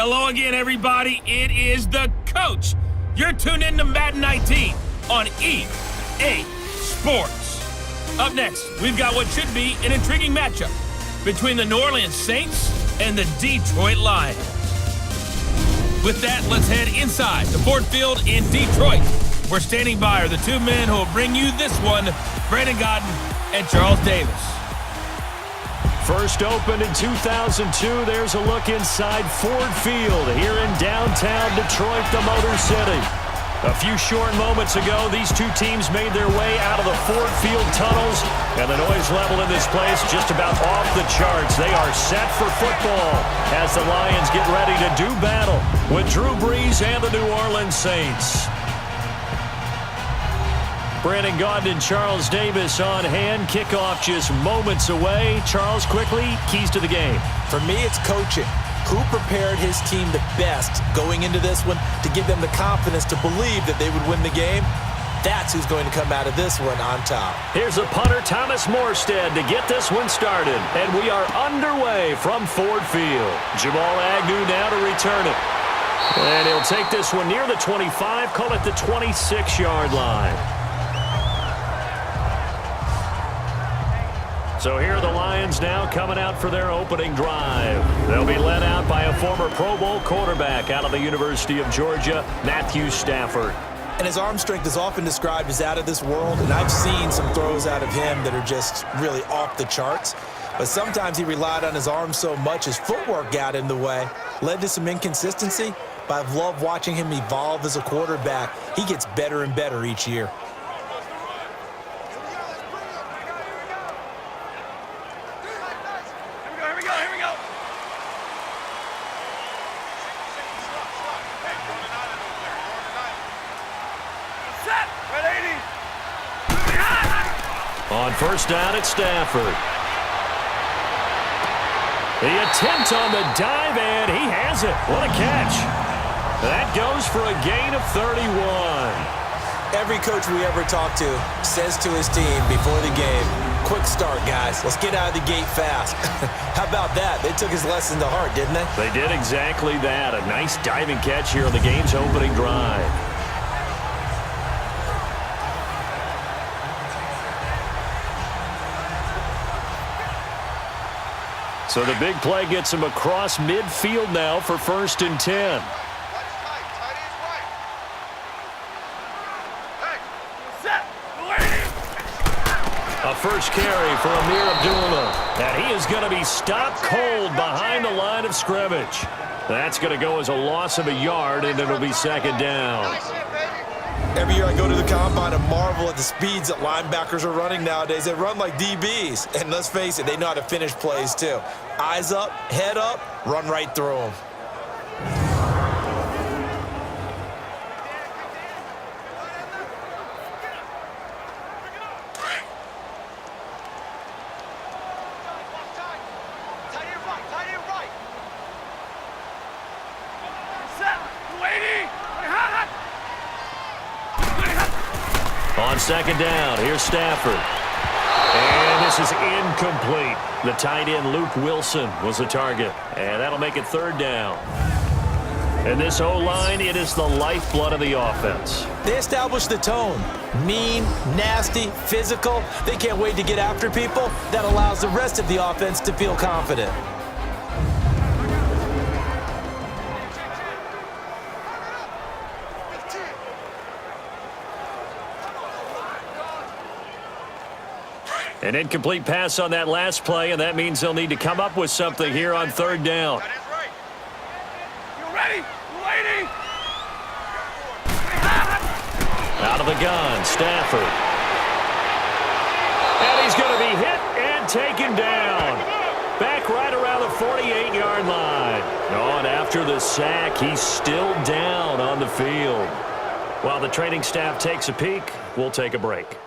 Hello again, everybody. It is the coach. You're tuned in to Madden 19 on EA Sports. Up next, we've got what should be an intriguing matchup between the New Orleans Saints and the Detroit Lions. With that, let's head inside the Ford Field in Detroit. We're standing by are the two men who will bring you this one, Brandon Godden and Charles Davis. First opened in 2002, there's a look inside Ford Field here in downtown Detroit, the Motor City. A few short moments ago, these two teams made their way out of the Ford Field tunnels, and the noise level in this place just about off the charts. They are set for football as the Lions get ready to do battle with Drew Brees and the New Orleans Saints. Brandon Godden and Charles Davis on hand. Kickoff just moments away. Charles, quickly, keys to the game. For me, it's coaching. Who prepared his team the best going into this one to give them the confidence to believe that they would win the game? That's who's going to come out of this one on top. Here's a punter, Thomas Morstead, to get this one started. And we are underway from Ford Field. Jamal Agnew now to return it. And he'll take this one near the 25, call it the 26-yard line. So here are the Lions now coming out for their opening drive. They'll be led out by a former Pro Bowl quarterback out of the University of Georgia, Matthew Stafford. And his arm strength is often described as out of this world, and I've seen some throws out of him that are just really off the charts. But sometimes he relied on his arm so much his footwork got in the way, led to some inconsistency. But I've loved watching him evolve as a quarterback. He gets better and better each year. On first down, it's Stafford. The attempt on the dive, and he has it. What a catch. That goes for a gain of 31. Every coach we ever talk to says to his team before the game, quick start, guys. Let's get out of the gate fast. How about that? They took his lesson to heart, didn't they? They did exactly that. A nice diving catch here on the game's opening drive. So the big play gets him across midfield now for 1st and 10. A first carry for Amir Abdullah. And he is going to be stopped cold behind the line of scrimmage. That's going to go as a loss of a yard, and it'll be 2nd down. Every year I go to the combine and marvel at the speeds that linebackers are running nowadays. They run like DBs. And let's face it, they know how to finish plays too. Eyes up, head up, run right through them. On 2nd down, here's Stafford. And this is incomplete. The tight end, Luke Wilson, was the target. And that'll make it 3rd down. And this O-line, it is the lifeblood of the offense. They establish the tone. Mean, nasty, physical. They can't wait to get after people. That allows the rest of the offense to feel confident. An incomplete pass on that last play, and that means they'll need to come up with something here on 3rd down. Out of the gun, Stafford. And he's going to be hit and taken down. Back right around the 48-yard line. Oh, and after the sack, he's still down on the field. While the training staff takes a peek, we'll take a break.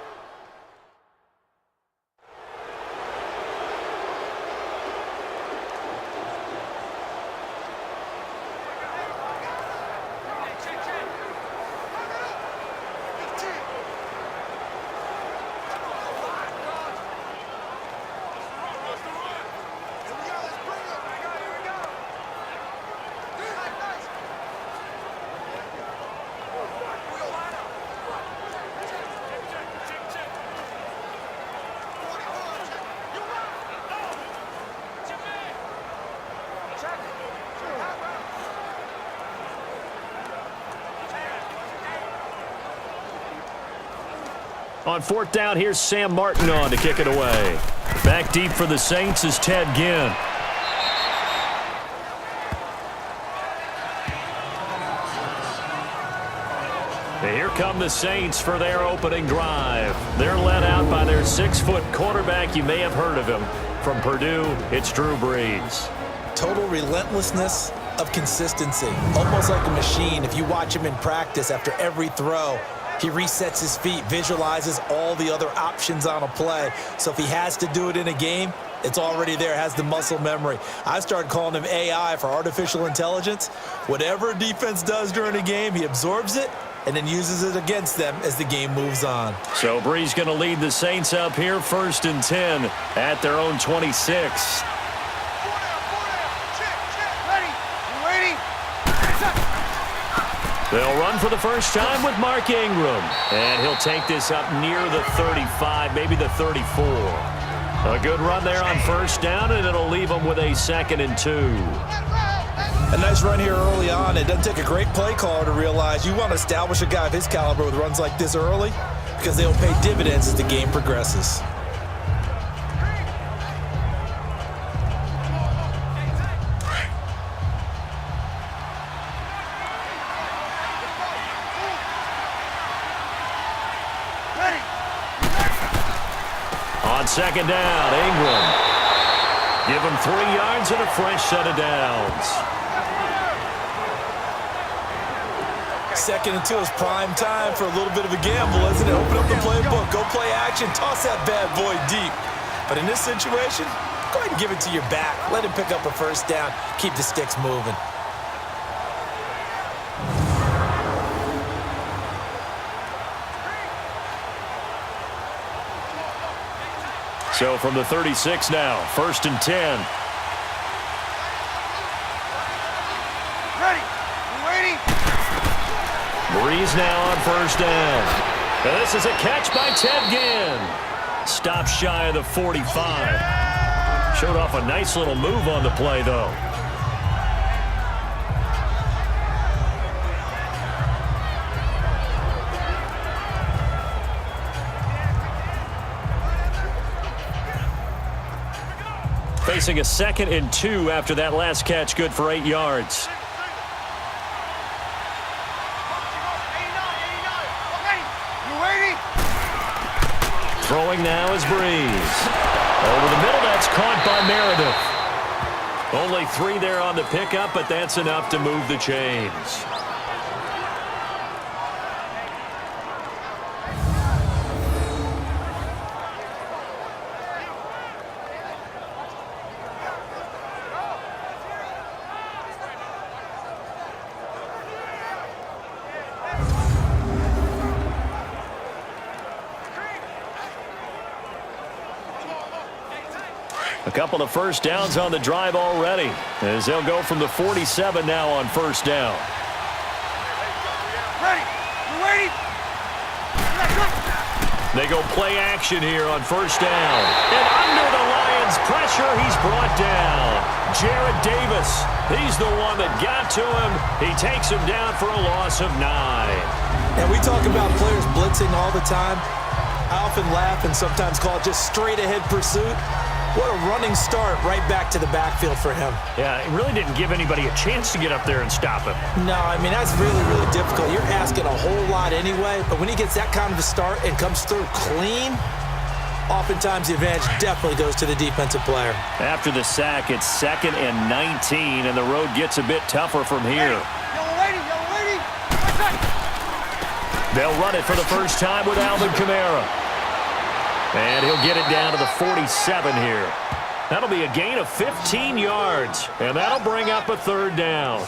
On fourth down, here's Sam Martin on to kick it away. Back deep for the Saints is Ted Ginn. Here come the Saints for their opening drive. They're led out by their 6-foot quarterback. You may have heard of him. From Purdue, it's Drew Brees. Total relentlessness of consistency. Almost like a machine. If you watch him in practice after every throw, he resets his feet, visualizes all the other options on a play. So if he has to do it in a game, it's already there, has the muscle memory. I started calling him AI for artificial intelligence. Whatever a defense does during a game, he absorbs it and then uses it against them as the game moves on. So Brees going to lead the Saints up here, 1st and 10 at their own 26. They'll run for the first time with Mark Ingram. And he'll take this up near the 35, maybe the 34. A good run there on first down, and it'll leave them with a 2nd and 2. A nice run here early on. It doesn't take a great play caller to realize you want to establish a guy of his caliber with runs like this early because they'll pay dividends as the game progresses. On 2nd down, Ingram. Give him 3 yards and a fresh set of downs. 2nd and 2 is prime time for a little bit of a gamble, isn't it? Open up the playbook, go play action, toss that bad boy deep. But in this situation, go ahead and give it to your back. Let him pick up a first down, keep the sticks moving. So from the 36 now, 1st and 10. Brees now on first down. And this is a catch by Ted Ginn. Stop shy of the 45. Showed off a nice little move on the play, though. Facing a 2nd and 2 after that last catch, good for 8 yards. Throwing now is Brees. Over the middle, that's caught by Meredith. Only 3 there on the pickup, but that's enough to move the chains. A couple of first downs on the drive already, as they'll go from the 47 now on first down. They go play action here on first down. And under the Lions' pressure, he's brought down. Jarrad Davis, he's the one that got to him. He takes him down for a loss of 9. And we talk about players blitzing all the time. I often laugh and sometimes call it just straight-ahead pursuit. What a running start right back to the backfield for him. Yeah, it really didn't give anybody a chance to get up there and stop him. No, I mean, that's really, really difficult. You're asking a whole lot anyway, but when he gets that kind of a start and comes through clean, oftentimes the advantage definitely goes to the defensive player. After the sack, it's 2nd and 19, and the road gets a bit tougher from here. They'll run it for the first time with Alvin Kamara. And he'll get it down to the 47 here. That'll be a gain of 15 yards, and that'll bring up a 3rd down.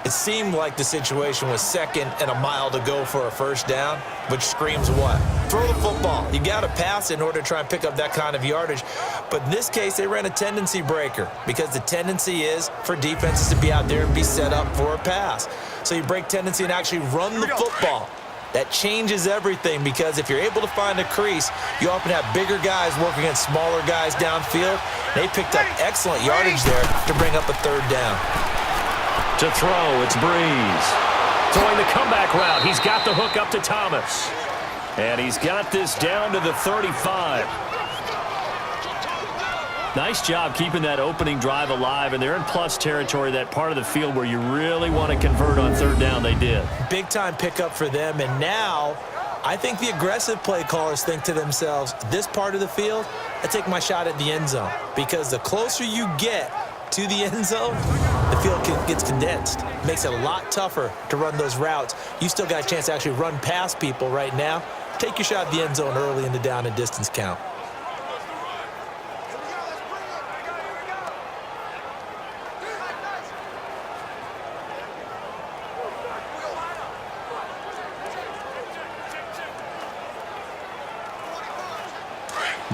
It seemed like the situation was 2nd and a mile to go for a first down, which screams what? Throw the football. You got to pass in order to try and pick up that kind of yardage. But in this case, they ran a tendency breaker because the tendency is for defenses to be out there and be set up for a pass. So you break tendency and actually run the football. That changes everything because if you're able to find a crease, you often have bigger guys working against smaller guys downfield. They picked up excellent yardage there to bring up a 3rd down. To throw, it's Brees. Throwing the comeback route. He's got the hook up to Thomas. And he's got this down to the 35. Nice job keeping that opening drive alive, and they're in plus territory, that part of the field where you really want to convert on third down. They did. Big-time pickup for them, and now I think the aggressive play callers think to themselves, this part of the field, I take my shot at the end zone, because the closer you get to the end zone, the field gets condensed. It makes it a lot tougher to run those routes. You still got a chance to actually run past people right now. Take your shot at the end zone early in the down and distance count.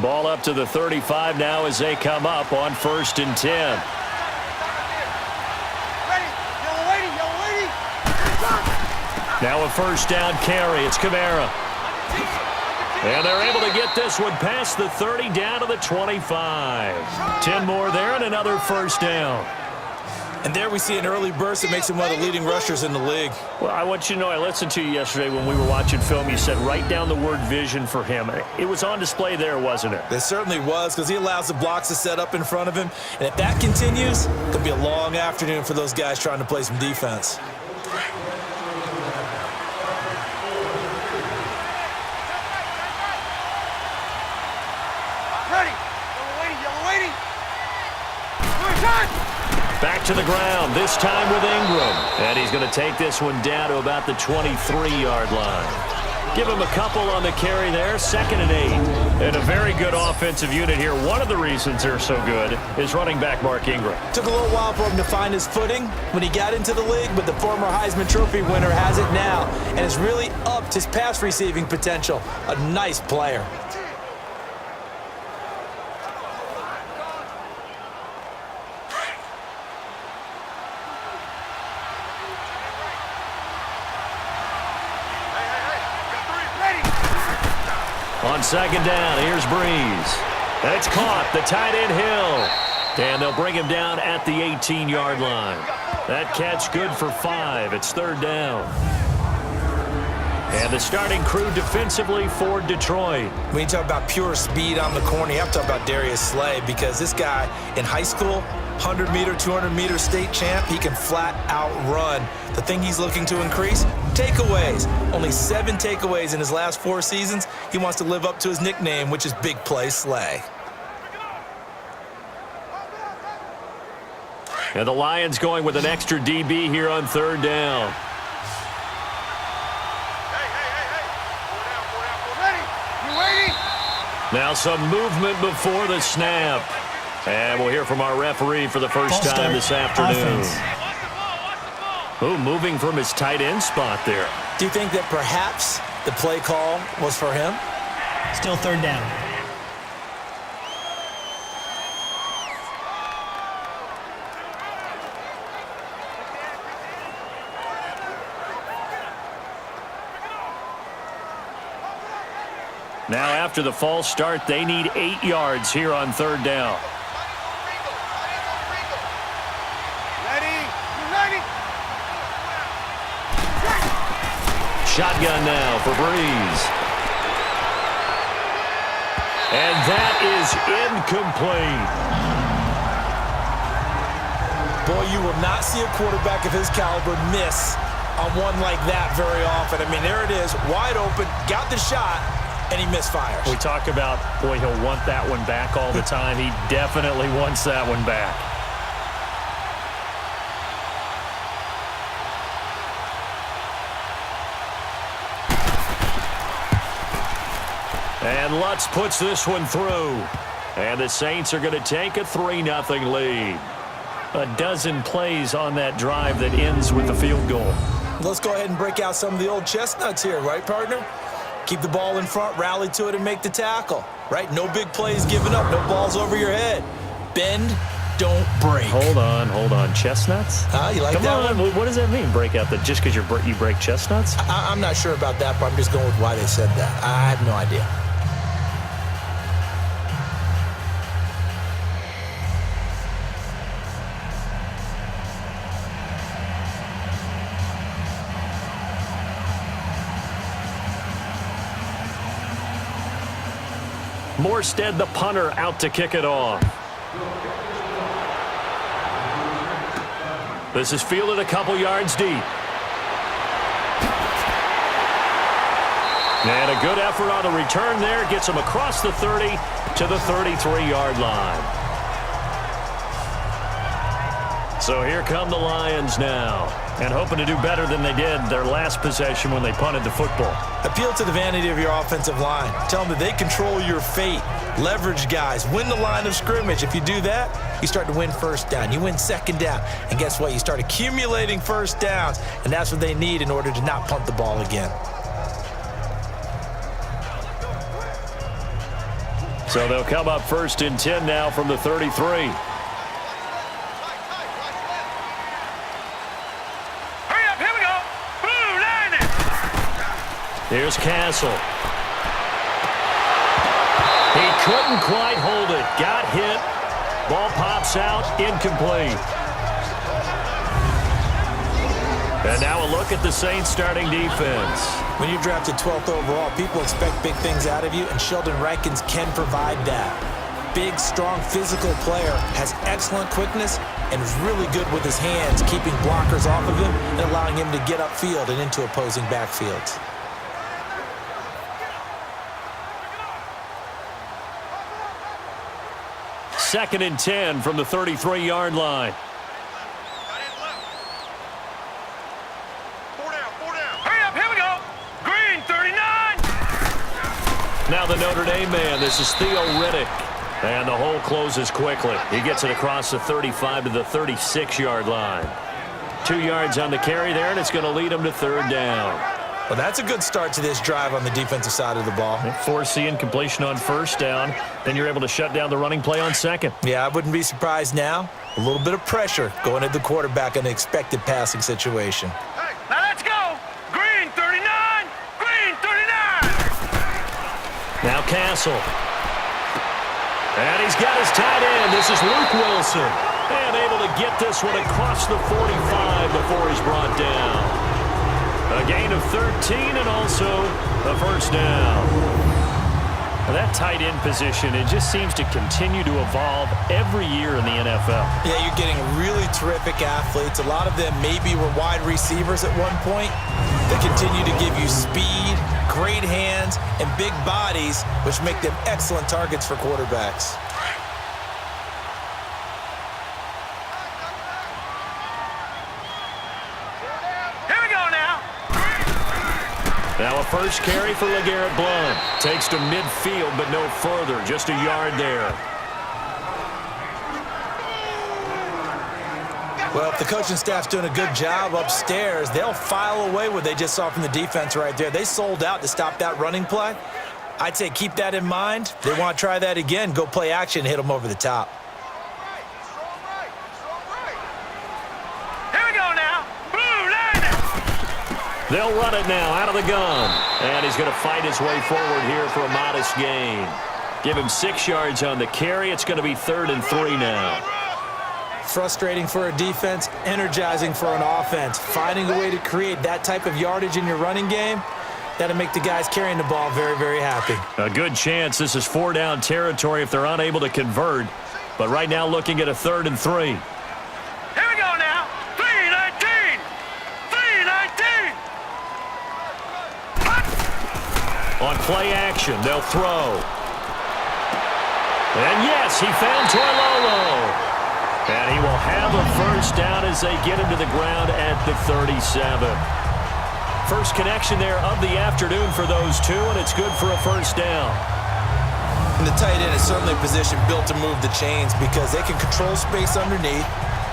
Ball up to the 35 now as they come up on 1st and 10. Now a first down carry. It's Kamara. And they're able to get this one past the 30 down to the 25. 10 more there and another first down. And there we see an early burst that makes him one of the leading rushers in the league. Well, I want you to know, I listened to you yesterday when we were watching film. You said write down the word vision for him. It was on display there, wasn't it? It certainly was, because he allows the blocks to set up in front of him. And if that continues, it could be a long afternoon for those guys trying to play some defense. Back to the ground, this time with Ingram. And he's going to take this one down to about the 23-yard line. Give him a couple on the carry there, 2nd and 8. And a very good offensive unit here. One of the reasons they're so good is running back Mark Ingram. Took a little while for him to find his footing when he got into the league, but the former Heisman Trophy winner has it now and has really upped his pass receiving potential. A nice player. On 2nd down, here's Brees. And it's caught, the tight end Hill. And they'll bring him down at the 18-yard line. That catch good for 5. It's 3rd down. And the starting crew defensively for Detroit. When you talk about pure speed on the corner, you have to talk about Darius Slay, because this guy in high school, 100-meter, 200-meter state champ, he can flat out run. The thing he's looking to increase, takeaways. Only 7 takeaways in his last 4 seasons. He wants to live up to his nickname, which is Big Play Slay. And the Lions going with an extra DB here on 3rd down. Now some movement before the snap. And we'll hear from our referee for the first time this afternoon. Oh, moving from his tight end spot there. Do you think that perhaps the play call was for him? Still 3rd down. Now after the false start, they need 8 yards here on 3rd down. Shotgun now for Brees. And that is incomplete. Boy, you will not see a quarterback of his caliber miss on one like that very often. I mean, there it is, wide open, got the shot, and he misfires. We talk about, boy, he'll want that one back all the time. He definitely wants that one back. And Lutz puts this one through. And the Saints are going to take a 3-0 lead. A dozen plays on that drive that ends with the field goal. Let's go ahead and break out some of the old chestnuts here, right, partner? Keep the ball in front, rally to it, and make the tackle, right? No big plays given up, no balls over your head. Bend, don't break. Hold on. Chestnuts? You like Come that on. one? What does that mean, break out? That just because you break chestnuts? I'm not sure about that, but I'm just going with why they said that. I have no idea. Morstead, the punter, out to kick it off. This is fielded a couple yards deep. And a good effort on the return there. Gets him across the 30 to the 33-yard line. So here come the Lions now. And hoping to do better than they did their last possession when they punted the football. Appeal to the vanity of your offensive line. Tell them that they control your fate. Leverage guys. Win the line of scrimmage. If you do that, you start to win first down. You win second down. And guess what? You start accumulating first downs. And that's what they need in order to not punt the ball again. So they'll come up 1st and 10 now from the 33. Here's Castle. He couldn't quite hold it. Got hit. Ball pops out. Incomplete. And now a look at the Saints starting defense. When you're drafted 12th overall, people expect big things out of you, and Sheldon Rankins can provide that. Big, strong, physical player, has excellent quickness, and is really good with his hands, keeping blockers off of him and allowing him to get upfield and into opposing backfields. Second and 10 from the 33-yard line. Hurry up, here we go. Green, 39. Now the Notre Dame man. This is Theo Riddick. And the hole closes quickly. He gets it across the 35 to the 36-yard line. 2 yards on the carry there, and it's going to lead him to 3rd down. Well, that's a good start to this drive on the defensive side of the ball. Force incompletion on 1st down. Then you're able to shut down the running play on 2nd. Yeah, I wouldn't be surprised now. A little bit of pressure going at the quarterback in an expected passing situation. Hey, now let's go. Green, 39. Green, 39. Now Castle. And he's got his tight end. This is Luke Wilson. And able to get this one across the 45 before he's brought down. A gain of 13 and also a 1st down. Now that tight end position, it just seems to continue to evolve every year in the NFL. Yeah, you're getting really terrific athletes. A lot of them maybe were wide receivers at one point. They continue to give you speed, great hands, and big bodies, which make them excellent targets for quarterbacks. Now a first carry for LeGarrette Blount. Takes to midfield, but no further. Just a yard there. Well, if the coaching staff's doing a good job upstairs, they'll file away what they just saw from the defense right there. They sold out to stop that running play. I'd say keep that in mind. They want to try that again. Go play action, hit them over the top. They'll run it now out of the gun. And he's going to fight his way forward here for a modest gain. Give him 6 yards on the carry. It's going to be 3rd and 3 now. Frustrating for a defense, energizing for an offense. Finding a way to create that type of yardage in your running game, that'll make the guys carrying the ball very, very happy. A good chance this is 4-down territory if they're unable to convert. But right now looking at a 3rd and 3. On play action, they'll throw. And yes, he found Toilolo. And he will have a 1st down as they get him to the ground at the 37. First connection there of the afternoon for those two, and it's good for a 1st down. And the tight end is certainly a position built to move the chains because they can control space underneath.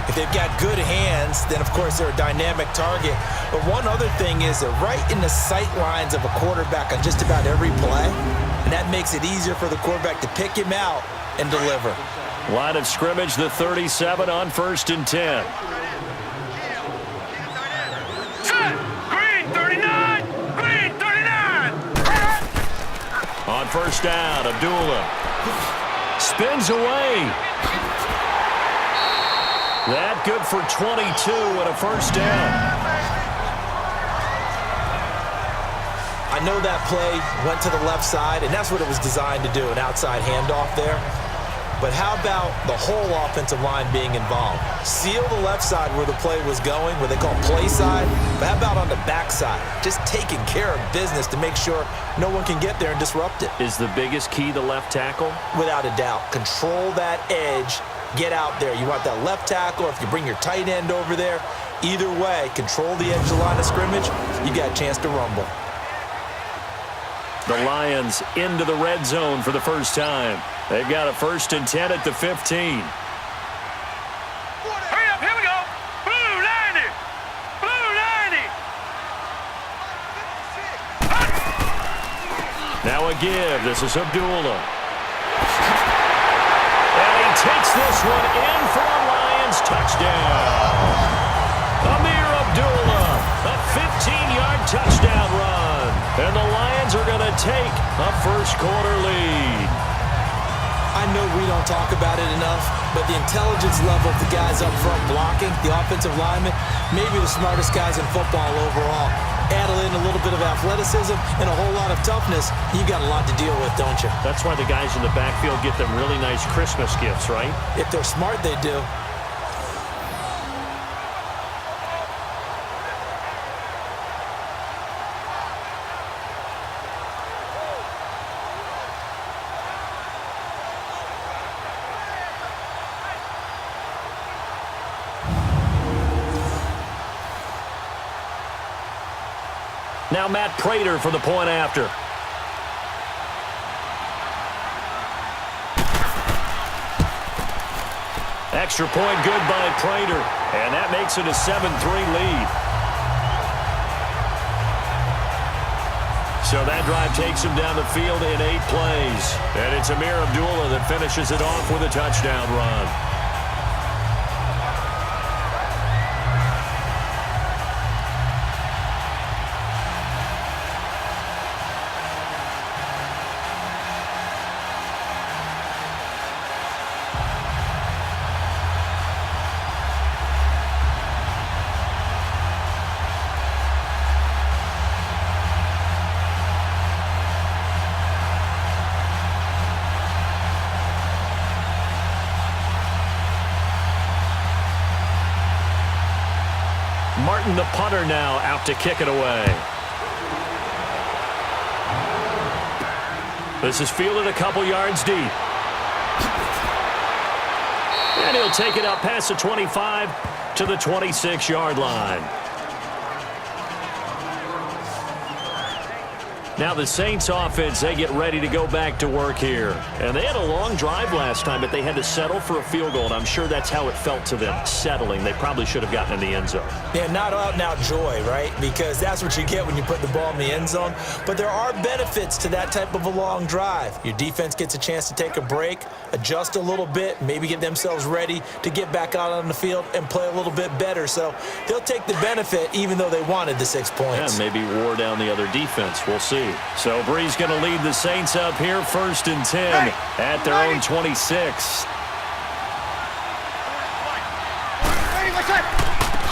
If they've got good hands, then, of course, they're a dynamic target. But one other thing is they're right in the sight lines of a quarterback on just about every play, and that makes it easier for the quarterback to pick him out and deliver. Line of scrimmage, the 37 on 1st and 10. Green, 39! Green, 39! On 1st down, Abdullah spins away. That good for 22 and a 1st down. I know that play went to the left side, and that's what it was designed to do, an outside handoff there. But how about the whole offensive line being involved? Seal the left side where the play was going, where they call play side. But how about on the back side? Just taking care of business to make sure no one can get there and disrupt it. Is the biggest key the left tackle? Without a doubt. Control that edge. Get out there. You want that left tackle, if you bring your tight end over there. Either way, control the edge of the line of scrimmage. You got a chance to rumble. The Lions into the red zone for the first time. They've got a 1st and 10 at the 15. Hurry up, here we go. Blue 90. Blue 90. Now a give. This is Abdullah. And he takes this one in for a Lions touchdown. Amir Abdullah, a 15-yard touchdown run. And the Lions are going to take a first-quarter lead. I know we don't talk about it enough, but the intelligence level of the guys up front blocking, the offensive linemen, maybe the smartest guys in football overall. Add in a little bit of athleticism and a whole lot of toughness, you got a lot to deal with, don't you? That's why the guys in the backfield get them really nice Christmas gifts, right? If they're smart, they do. Now Matt Prater for the point after. Extra point good by Prater, and that makes it a 7-3 lead. So that drive takes him down the field in 8 plays, and it's Amir Abdullah that finishes it off with a touchdown run. Martin, the punter, now out to kick it away. This is fielded a couple yards deep. And he'll take it out past the 25 to the 26-yard line. Now the Saints offense, they get ready to go back to work here. And they had a long drive last time, but they had to settle for a field goal. And I'm sure that's how it felt to them, settling. They probably should have gotten in the end zone. Yeah, not out and out joy, right? Because that's what you get when you put the ball in the end zone. But there are benefits to that type of a long drive. Your defense gets a chance to take a break, adjust a little bit, maybe get themselves ready to get back out on the field and play a little bit better. So they'll take the benefit even though they wanted the 6 points. Yeah, maybe wore down the other defense. We'll see. So Brees going to lead the Saints up here 1st and 10 at their own 26.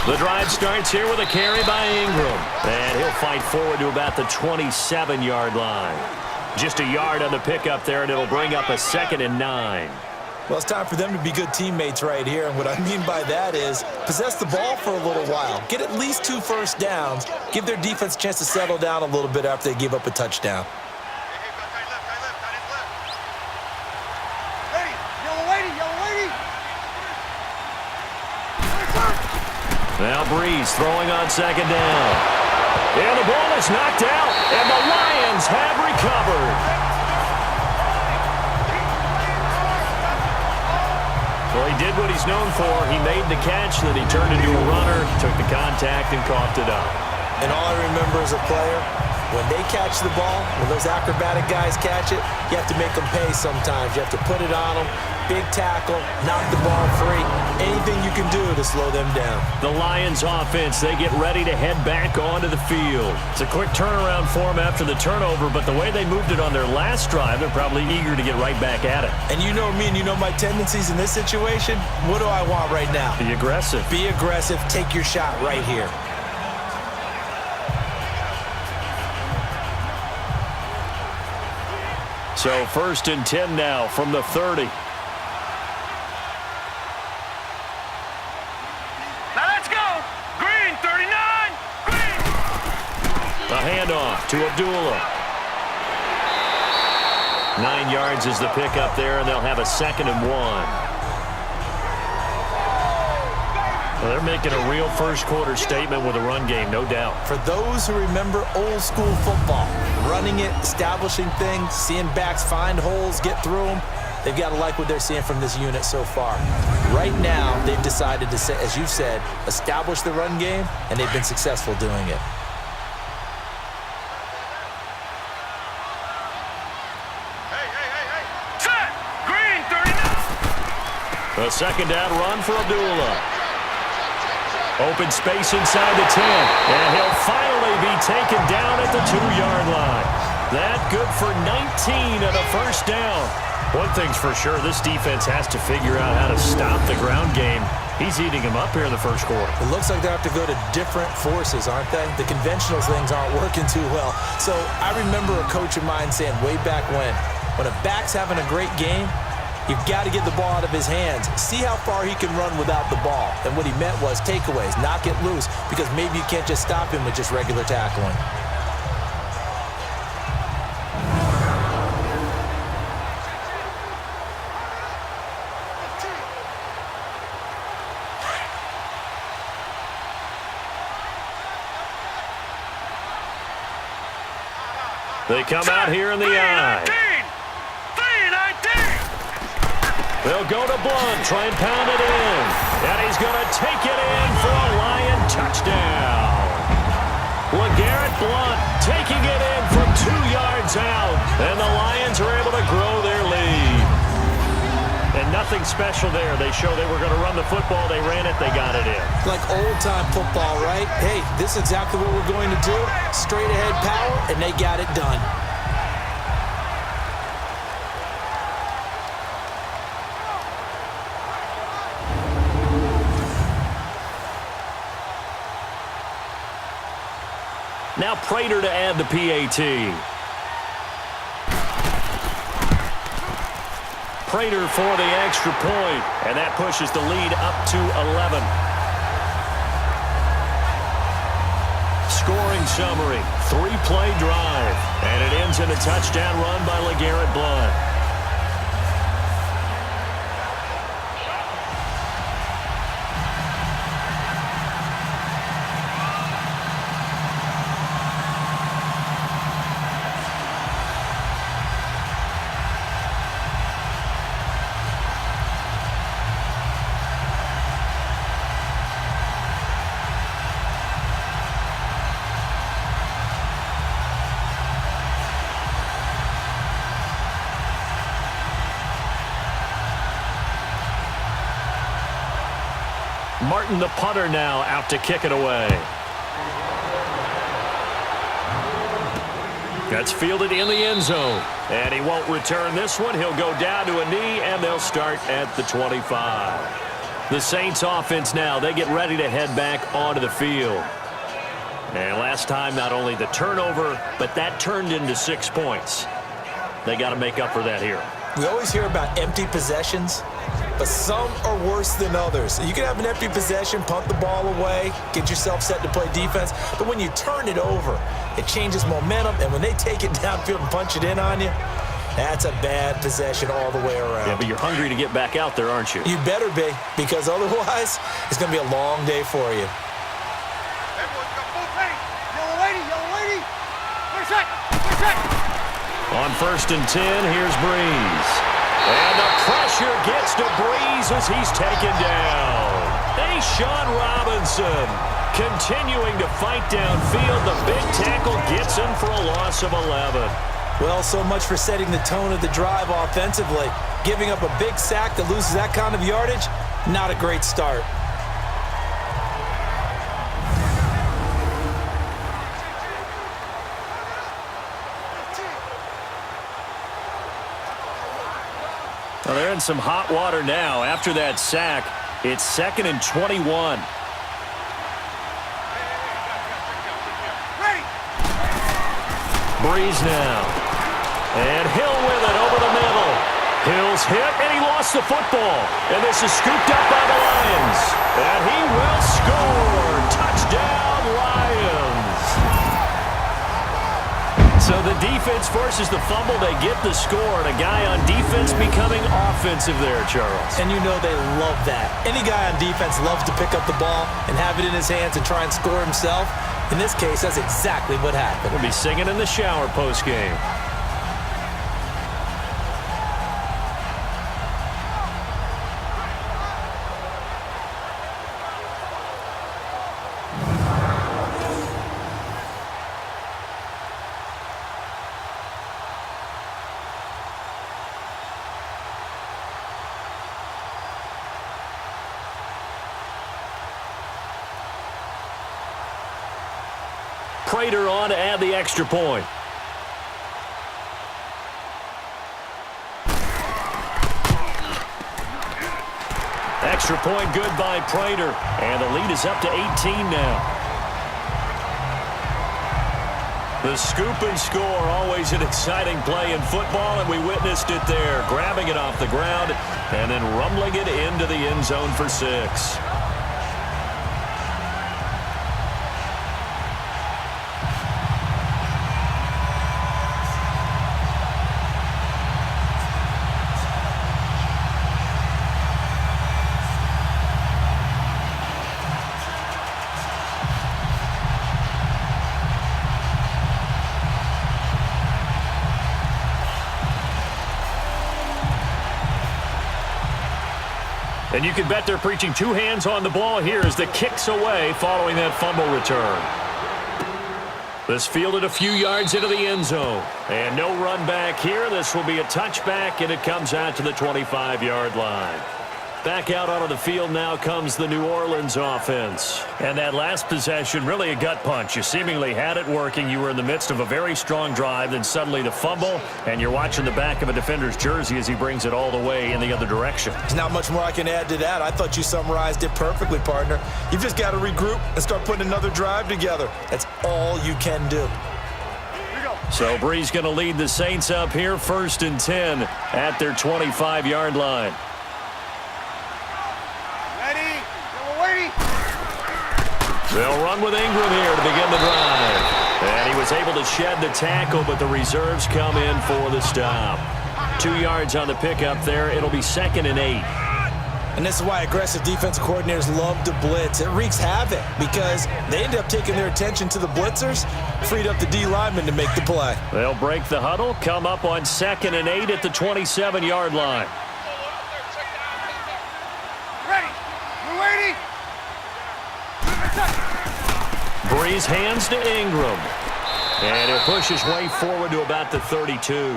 The drive starts here with a carry by Ingram. And he'll fight forward to about the 27-yard line. Just a yard on the pickup there, and it'll bring up a 2nd and 9. Well, it's time for them to be good teammates right here. And what I mean by that is possess the ball for a little while. Get at least 2 first downs. Give their defense a chance to settle down a little bit after they give up a touchdown. Now Brees throwing on 2nd down. And the ball is knocked out, and the Lions have recovered. Well, he did what he's known for. He made the catch, then he turned into a runner, took the contact, and coughed it up. And all I remember as a player, when they catch the ball, when those acrobatic guys catch it, you have to make them pay sometimes. You have to put it on them, big tackle, knock the ball free. Anything you can do to slow them down. The Lions offense, they get ready to head back onto the field. It's a quick turnaround for them after the turnover, but the way they moved it on their last drive, they're probably eager to get right back at it. And you know me and you know my tendencies in this situation. What do I want right now? Be aggressive. Be aggressive. Take your shot right here. So 1st and 10 now from the 30. Now let's go. Green, 39. Green. A handoff to Abdullah. 9 yards is the pickup there, and they'll have a 2nd and 1. Well, they're making a real first-quarter statement with a run game, no doubt. For those who remember old-school football, running it, establishing things, seeing backs find holes, get through them, they've got to like what they're seeing from this unit so far. Right now, they've decided to, as you said, establish the run game, and they've been successful doing it. Set. Green, 39. A 2nd down run for Abdullah. Open space inside the 10, and he'll finally be taken down at the 2-yard line. That good for 19 and a 1st down. One thing's for sure, this defense has to figure out how to stop the ground game. He's eating them up here in the 1st quarter. It looks like they have to go to different forces, aren't they? The conventional things aren't working too well. So I remember a coach of mine saying way back when a back's having a great game, you've got to get the ball out of his hands. See how far he can run without the ball. And what he meant was takeaways, knock it loose, because maybe you can't just stop him with just regular tackling. They come out here in the eye. 3-19. They'll go to Blunt, try and pound it in. And he's going to take it in for a Lion touchdown. LeGarrette Blunt taking it in from 2 yards out. And the Lions are able to grow their lead. And nothing special there. They show they were going to run the football. They ran it. They got it in. Like old-time football, right? Hey, this is exactly what we're going to do. Straight-ahead power, and they got it done. Now Prater to add the PAT. Prater for the extra point, and that pushes the lead up to 11. Scoring summary, 3-play drive, and it ends in a touchdown run by LeGarrette Blunt. Martin, the punter, now out to kick it away. That's fielded in the end zone. And he won't return this one. He'll go down to a knee, and they'll start at the 25. The Saints offense now, they get ready to head back onto the field. And last time, not only the turnover, but that turned into 6 points. They got to make up for that here. We always hear about empty possessions, but some are worse than others. You can have an empty possession, punt the ball away, get yourself set to play defense, but when you turn it over, it changes momentum, and when they take it downfield and punch it in on you, that's a bad possession all the way around. Yeah, but you're hungry to get back out there, aren't you? You better be, because otherwise, it's going to be a long day for you. Everyone's got full pace. Yellow lady. Wait a sec. On 1st and 10, here's Brees. And the pressure gets to Brees as he's taken down. Sean Robinson continuing to fight downfield. The big tackle gets him for a loss of 11. Well, so much for setting the tone of the drive offensively. Giving up a big sack that loses that kind of yardage, not a great start. Well, they're in some hot water now. After that sack, it's 2nd and 21. Brees now. And Hill with it over the middle. Hill's hit, and he lost the football. And this is scooped up by the Lions. And he will score. Touchdown, Lions. So the defense forces the fumble. They get the score. And a guy on defense becoming offensive there, Charles. And you know they love that. Any guy on defense loves to pick up the ball and have it in his hands and try and score himself. In this case, that's exactly what happened. We'll be singing in the shower postgame. Prater on to add the extra point. Extra point good by Prater. And the lead is up to 18 now. The scoop and score, always an exciting play in football, and we witnessed it there. Grabbing it off the ground and then rumbling it into the end zone for 6. And you can bet they're preaching two hands on the ball here as the kick's away following that fumble return. This fielded a few yards into the end zone. And no run back here. This will be a touchback, and it comes out to the 25-yard line. Back out onto the field now comes the New Orleans offense. And that last possession, really a gut punch. You seemingly had it working. You were in the midst of a very strong drive, then suddenly the fumble, and you're watching the back of a defender's jersey as he brings it all the way in the other direction. There's not much more I can add to that. I thought you summarized it perfectly, partner. You've just got to regroup and start putting another drive together. That's all you can do. So Brees going to lead the Saints up here, 1st and 10 at their 25-yard line. They'll run with Ingram here to begin the drive. And he was able to shed the tackle, but the reserves come in for the stop. 2 yards on the pickup there. It'll be 2nd and 8. And this is why aggressive defensive coordinators love to blitz. It wreaks havoc because they end up taking their attention to the blitzers, freed up the D lineman to make the play. They'll break the huddle, come up on 2nd and 8 at the 27-yard line. Ready. We're waiting. Brees hands to Ingram. And he'll push his way forward to about the 32.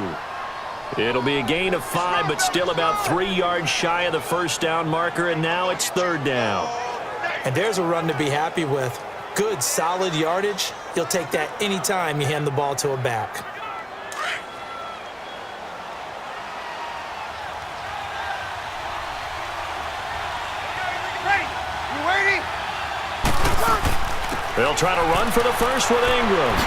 It'll be a gain of 5, but still about 3 yards shy of the first down marker, and now it's 3rd down. And there's a run to be happy with. Good, solid yardage. You'll take that anytime you hand the ball to a back. Ready. You waiting? They'll try to run for the first with Ingram.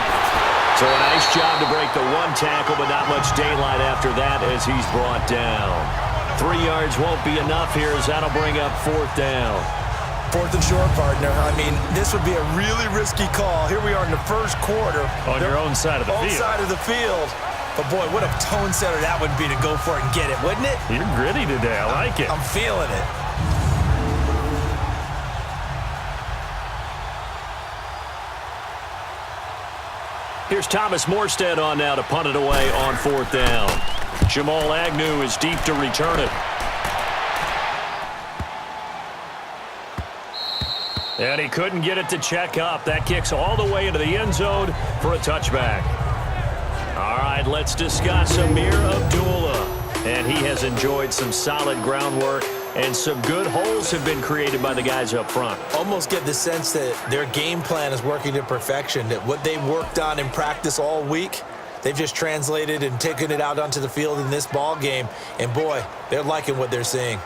So a nice job to break the one tackle, but not much daylight after that as he's brought down. 3 yards won't be enough here as that'll bring up 4th down. 4th and short, partner. I mean, this would be a really risky call. Here we are in the first quarter. On your own side of the field. Own side of the field. But, boy, what a tone setter that would be to go for it and get it, wouldn't it? You're gritty today. I like it. I'm feeling it. Here's Thomas Morstead on now to punt it away on 4th down. Jamal Agnew is deep to return it. And he couldn't get it to check up. That kicks all the way into the end zone for a touchback. All right, let's discuss Amir Abdullah. And he has enjoyed some solid groundwork, and some good holes have been created by the guys up front. Almost get the sense that their game plan is working to perfection, that what they worked on in practice all week, they've just translated and taken it out onto the field in this ball game. And, boy, they're liking what they're seeing.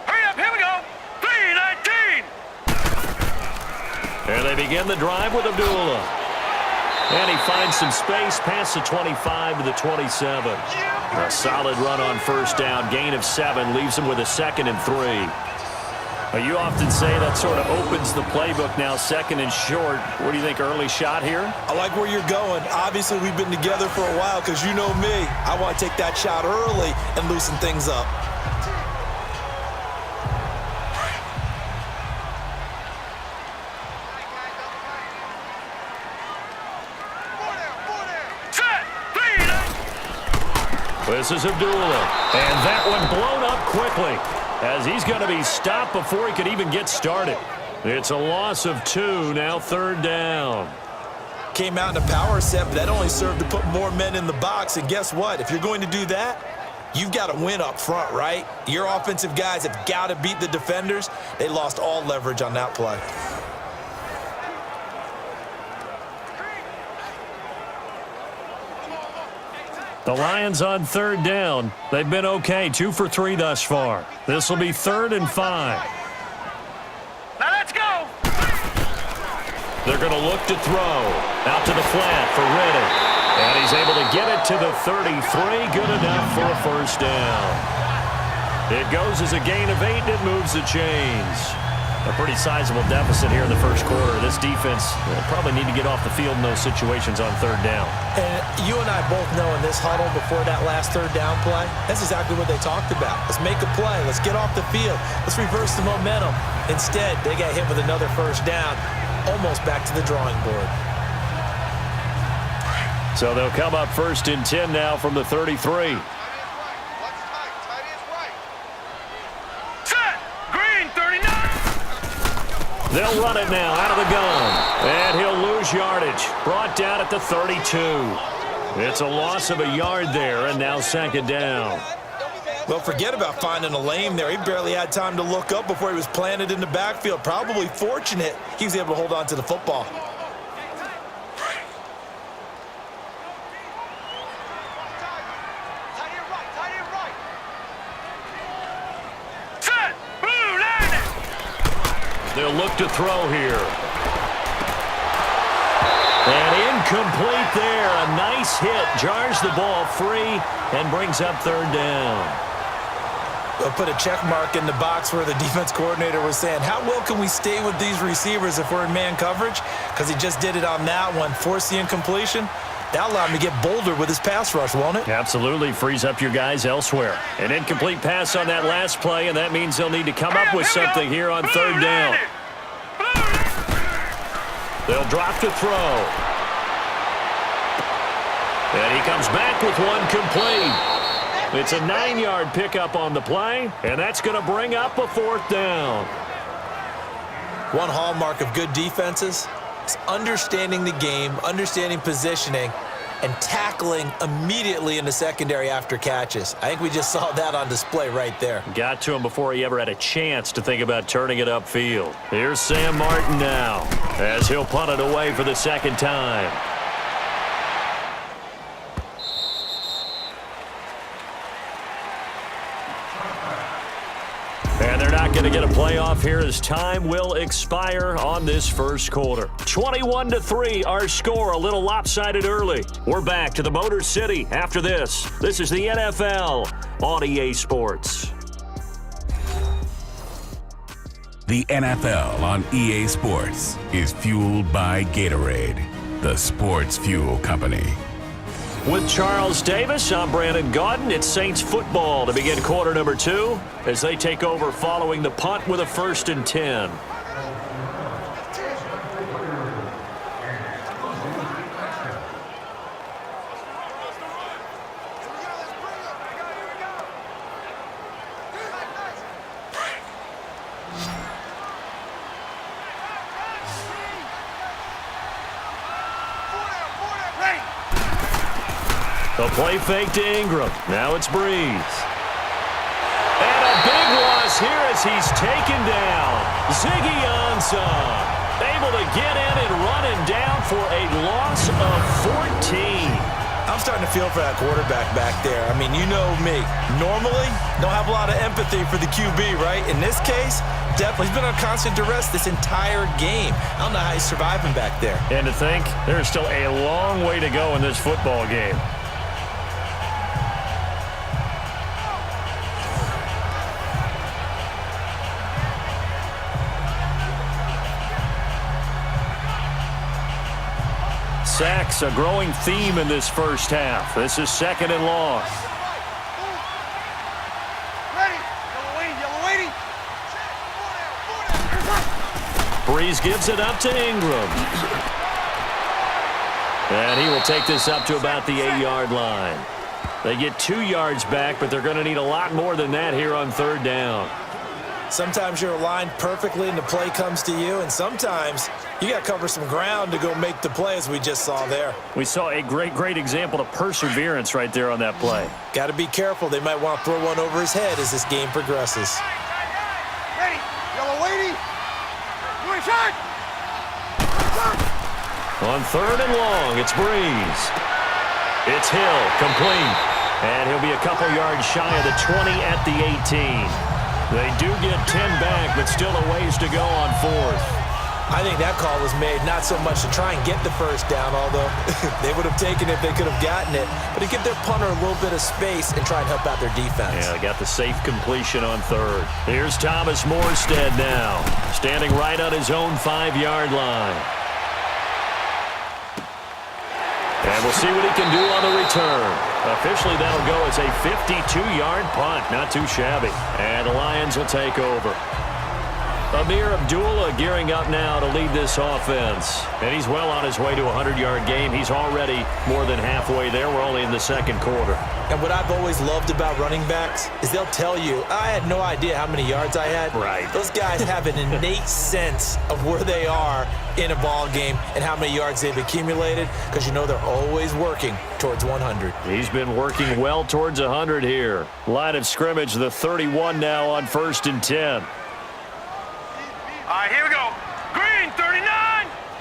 Hurry up. Here we go. 3, they begin the drive with Abdullah. And he finds some space past the 25 to the 27. A solid run on first down. Gain of 7 leaves him with a 2nd and 3. You often say that sort of opens the playbook now, 2nd and short. What do you think, early shot here? I like where you're going. Obviously, we've been together for a while because you know me. I want to take that shot early and loosen things up. This is Abdullah. And that one blown up quickly, as he's going to be stopped before he could even get started. It's a loss of 2, now 3rd down. Came out in a power set, but that only served to put more men in the box. And guess what? If you're going to do that, you've got to win up front, right? Your offensive guys have got to beat the defenders. They lost all leverage on that play. The Lions on 3rd down. They've been okay, 2 for 3 thus far. This will be 3rd and 5. Now let's go. They're going to look to throw. Out to the flat for Riddick. And he's able to get it to the 33. Good enough for a first down. It goes as a gain of 8, and it moves the chains. A pretty sizable deficit here in the first quarter. This defense probably need to get off the field in those situations on 3rd down. And you and I both know in this huddle before that last 3rd down play, that's exactly what they talked about. Let's make a play. Let's get off the field. Let's reverse the momentum. Instead, they got hit with another first down, almost back to the drawing board. So they'll come up 1st and 10 now from the 33. They'll run it now out of the gun. And he'll lose yardage. Brought down at the 32. It's a loss of a yard there, and now 2nd down. Well, forget about finding a lane there. He barely had time to look up before he was planted in the backfield. Probably fortunate he was able to hold on to the football. They'll look to throw here. And incomplete there. A nice hit. Jars the ball free and brings up 3rd down. They'll put a check mark in the box where the defense coordinator was saying, how well can we stay with these receivers if we're in man coverage? Because he just did it on that one. Force the incompletion. That'll allow him to get bolder with his pass rush, won't it? Absolutely. Frees up your guys elsewhere. An incomplete pass on that last play, and that means they'll need to come up with something here on 3rd down. They'll drop to throw. And he comes back with one complete. It's a 9-yard pickup on the play, and that's going to bring up a 4th down. One hallmark of good defenses is understanding the game, understanding positioning, and tackling immediately in the secondary after catches. I think we just saw that on display right there. Got to him before he ever had a chance to think about turning it upfield. Here's Sam Martin now, as he'll punt it away for the 2nd time. And they're not going to get a playoff here as time will expire on this first quarter. 21-3, our score, a little lopsided early. We're back to the Motor City after this. This is the NFL on EA Sports. The NFL on EA Sports is fueled by Gatorade, the sports fuel company. With Charles Davis, I'm Brandon Gaudin. It's Saints football to begin quarter number 2 as they take over following the punt with a 1st and 10. The play fake to Ingram. Now it's Brees. And a big loss here as he's taken down. Ziggy Ansah able to get in and run him down for a loss of 14. I I'm starting to feel for that quarterback back there. I mean, you know me. Normally, don't have a lot of empathy for the QB, right? In this case, definitely. He's been on constant duress this entire game. I don't know how he's surviving back there. And to think, there's still a long way to go in this football game. Sacks, a growing theme in this first half. This is 2nd and long. Ready. Yellow lady. Brees gives it up to Ingram. And he will take this up to about the 8-yard line. They get 2 yards back, but they're going to need a lot more than that here on 3rd down. Sometimes you're aligned perfectly and the play comes to you, and sometimes you got to cover some ground to go make the play, as we just saw there. We saw a great example of perseverance right there on that play. Got to be careful. They might want to throw one over his head as this game progresses. Ready. Yellow lady. You inside. On 3rd and long, it's Brees. It's Hill, complete. And he'll be a couple yards shy of the 20 at the 18. They do get 10 back, but still a ways to go on 4th. I think that call was made not so much to try and get the first down, although they would have taken it if they could have gotten it, but to give their punter a little bit of space and try and help out their defense. Yeah, they got the safe completion on 3rd. Here's Thomas Morstead now, standing right on his own 5-yard line. And we'll see what he can do on the return. Officially, that'll go as a 52-yard punt. Not too shabby. And the Lions will take over. Amir Abdullah gearing up now to lead this offense. And he's well on his way to a 100-yard game. He's already more than halfway there. We're only in the 2nd quarter. And what I've always loved about running backs is they'll tell you, I had no idea how many yards I had. Right. Those guys have an innate sense of where they are in a ball game and how many yards they've accumulated, because you know they're always working towards 100. He's been working well towards 100 here. Line of scrimmage, the 31 now on 1st and 10. All right, here we go. Green, 39.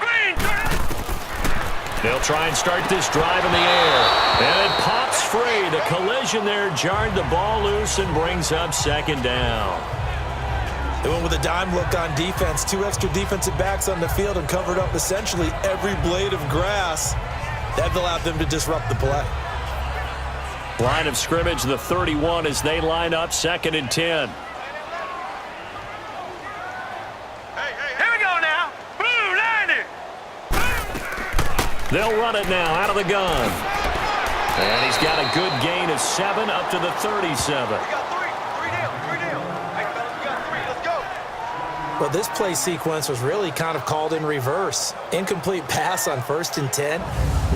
Green, 39. They'll try and start this drive in the air. And it pops free. The collision there jarred the ball loose and brings up 2nd down. They went with a dime look on defense. 2 extra defensive backs on the field and covered up essentially every blade of grass. That allowed them to disrupt the play. Line of scrimmage, the 31 as they line up 2nd and 10. They'll run it now out of the gun. And he's got a good gain of 7 up to the 37. We got 3. 3 down. Hey, fellas, we got 3. Let's go. Well, this play sequence was really kind of called in reverse. Incomplete pass on 1st and 10.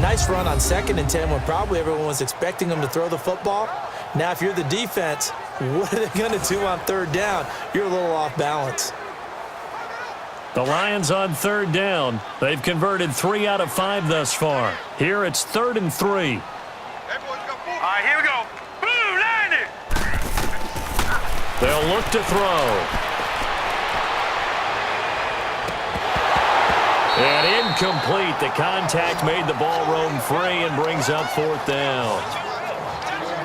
Nice run on 2nd and 10 when probably everyone was expecting them to throw the football. Now, if you're the defense, what are they going to do on 3rd down? You're a little off balance. The Lions on 3rd down. They've converted 3 out of 5 thus far. Here it's 3rd and 3. All right, here we go. Boom, landed. They'll look to throw. And incomplete. The contact made the ball roam free and brings up 4th down.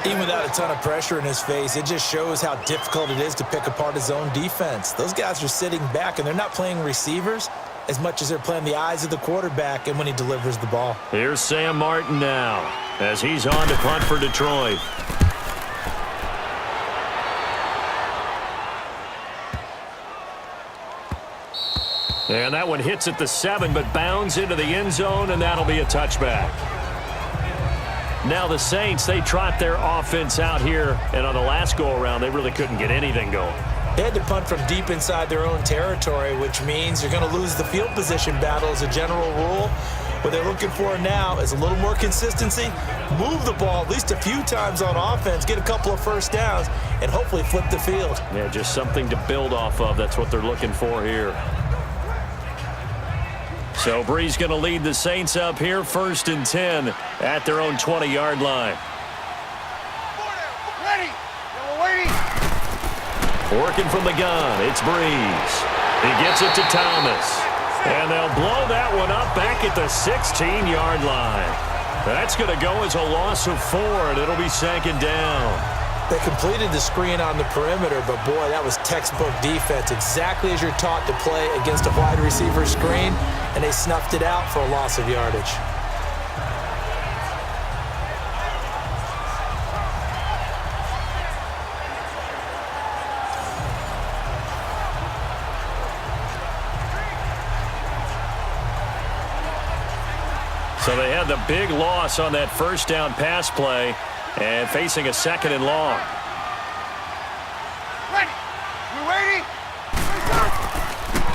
Even without a ton of pressure in his face, it just shows how difficult it is to pick apart his own defense. Those guys are sitting back, and they're not playing receivers as much as they're playing the eyes of the quarterback and when he delivers the ball. Here's Sam Martin now as he's on to punt for Detroit. And that one hits at the 7, but bounds into the end zone, and that'll be a touchback. Now the Saints, they trot their offense out here, and on the last go-around, they really couldn't get anything going. They had to punt from deep inside their own territory, which means you're going to lose the field position battle as a general rule. What they're looking for now is a little more consistency, move the ball at least a few times on offense, get a couple of first downs, and hopefully flip the field. Yeah, just something to build off of. That's what they're looking for here. So Brees going to lead the Saints up here, 1st and 10 at their own 20-yard line. Ready. Yellow lady. Working from the gun, it's Brees. He gets it to Thomas. And they'll blow that one up back at the 16-yard line. That's going to go as a loss of 4, and it'll be 2nd down. They completed the screen on the perimeter, but boy, that was textbook defense. Exactly as you're taught to play against a wide receiver screen, and they snuffed it out for a loss of yardage. So they had the big loss on that first down pass play and facing a 2nd and long. Ready. You ready?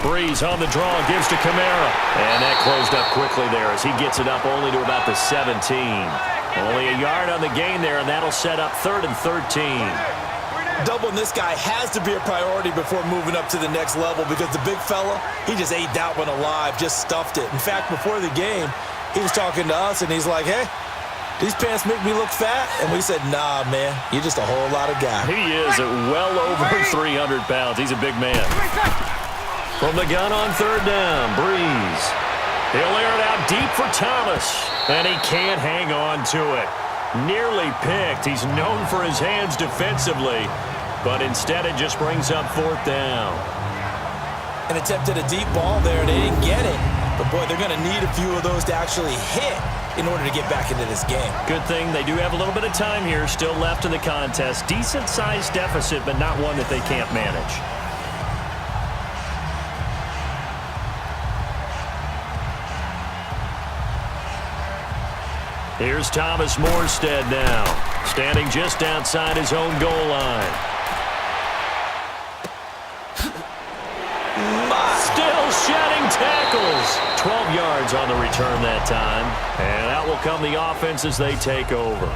Brees on the draw, gives to Kamara. And that closed up quickly there as he gets it up only to about the 17. Only a yard on the gain there, and that'll set up 3rd and 13. Doubling this guy has to be a priority before moving up to the next level because the big fella, he just ate that one alive, just stuffed it. In fact, before the game, he was talking to us, and he's like, hey, these pants make me look fat? And we said, nah, man, you're just a whole lot of guy. He is at well over 300 pounds. He's a big man. From the gun on 3rd down, Brees. He'll air it out deep for Thomas, and he can't hang on to it. Nearly picked. He's known for his hands defensively, but instead it just brings up 4th down. And attempted a deep ball there, and they didn't get it. But, boy, they're going to need a few of those to actually hit in order to get back into this game. Good thing they do have a little bit of time here still left in the contest. Decent-sized deficit, but not one that they can't manage. Here's Thomas Morstead now, standing just outside his own goal line. Still shedding tackles. 12 yards on the return that time. And out will come the offense as they take over.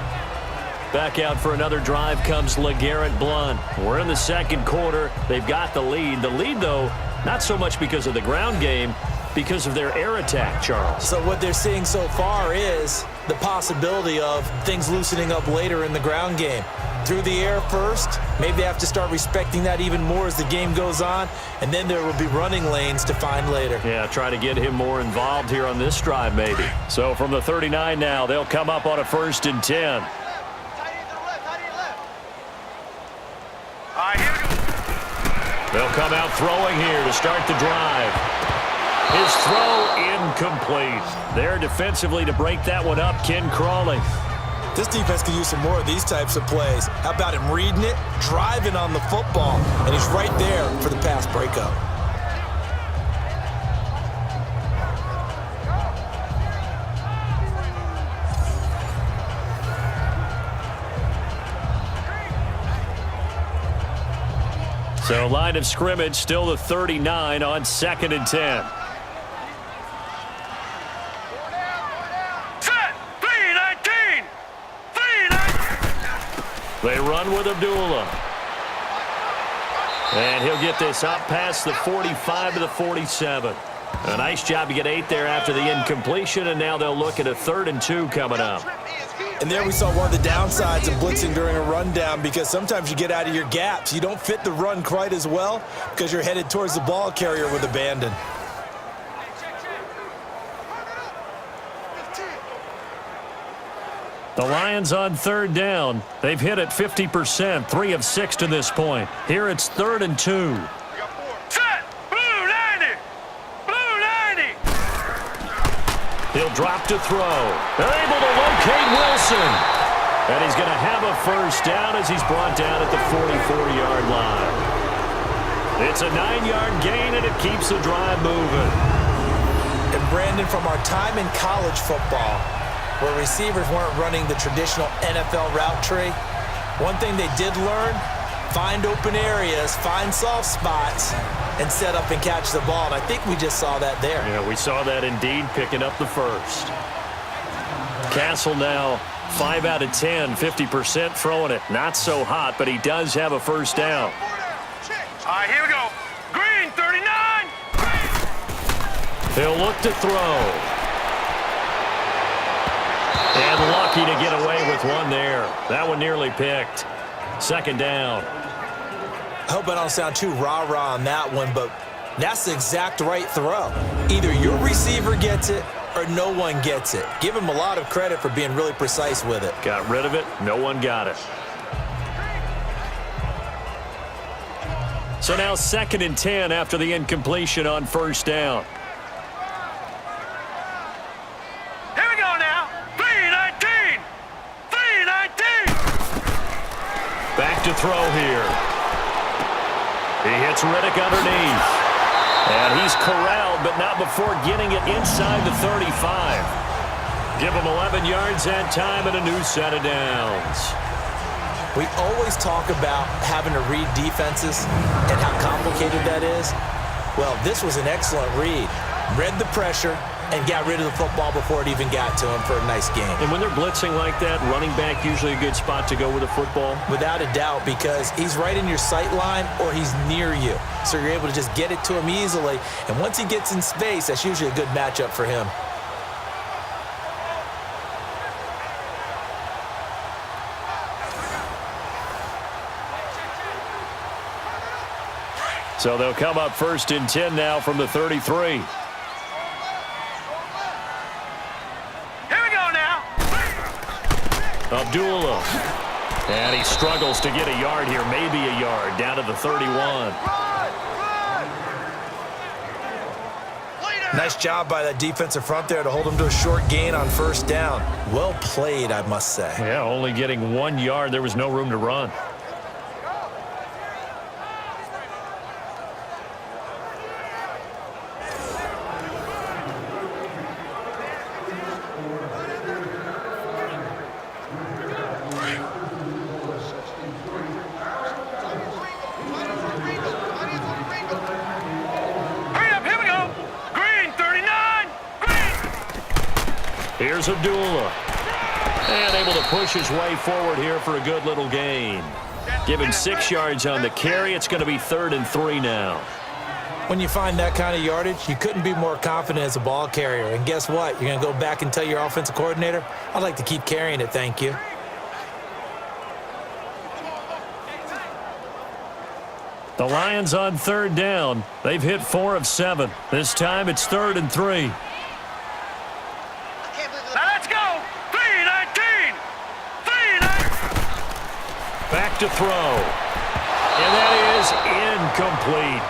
Back out for another drive comes LeGarrette Blount. We're in the 2nd quarter. They've got the lead. The lead, though, not so much because of the ground game, because of their air attack, Charles. So what they're seeing so far is the possibility of things loosening up later in the ground game. Through the air first, maybe they have to start respecting that even more as the game goes on, and then there will be running lanes to find later. Yeah, try to get him more involved here on this drive maybe. So from the 39 now, they'll come up on a 1st and 10. They'll come out throwing here to start the drive. His throw incomplete. There defensively to break that one up, Ken Crawley. This defense could use some more of these types of plays. How about him reading it, driving on the football, and he's right there for the pass breakup. So line of scrimmage still the 39 on 2nd and 10. They run with Abdullah. And he'll get this up past the 45 to the 47. A nice job to get 8 there after the incompletion, and now they'll look at a 3rd and 2 coming up. And there we saw one of the downsides of blitzing during a rundown because sometimes you get out of your gaps. You don't fit the run quite as well because you're headed towards the ball carrier with abandon. The Lions on 3rd down. They've hit it 50%, 3 of 6 to this point. Here it's 3rd and 2. Set! Blue 90! Blue 90! He'll drop to throw. They're able to locate Wilson. And he's going to have a 1st down as he's brought down at the 44-yard line. It's a 9-yard gain, and it keeps the drive moving. And Brandon, from our time in college football, where receivers weren't running the traditional NFL route tree, one thing they did learn, find open areas, find soft spots, and set up and catch the ball. And I think we just saw that there. Yeah, we saw that indeed, picking up the 1st. Castle now 5 out of 10, 50% throwing it. Not so hot, but he does have a 1st down. All right, here we go. Green, 39! He'll look to throw. And lucky to get away with one there. That one nearly picked. 2nd down. I hope I don't sound too rah-rah on that one, but that's the exact right throw. Either your receiver gets it or no one gets it. Give him a lot of credit for being really precise with it. Got rid of it. No one got it. So now 2nd and 10 after the incompletion on 1st down. Here we go now. 3-19. 3-19. Back to throw here. He hits Riddick underneath. And he's corralled, but not before getting it inside the 35. Give him 11 yards that time and a new set of downs. We always talk about having to read defenses and how complicated that is. Well, this was an excellent read. Read the pressure and got rid of the football before it even got to him for a nice game. And when they're blitzing like that, running back usually a good spot to go with the football? Without a doubt, because he's right in your sight line or he's near you. So you're able to just get it to him easily. And once he gets in space, that's usually a good matchup for him. So they'll come up 1st and 10 now from the 33. Here we go now. Abdullah. And he struggles to get a yard here, maybe a yard, down to the 31. Nice job by that defensive front there to hold him to a short gain on 1st down. Well played, I must say. Yeah, only getting 1 yard. There was no room to run. Here's Abdullah. And able to push his way forward here for a good little gain. Given 6 yards on the carry, it's going to be 3rd and 3 now. When you find that kind of yardage, you couldn't be more confident as a ball carrier. And guess what? You're going to go back and tell your offensive coordinator, I'd like to keep carrying it, thank you. The Lions on 3rd down. They've hit 4 of 7. This time it's 3rd and 3. Back to throw. And that is incomplete.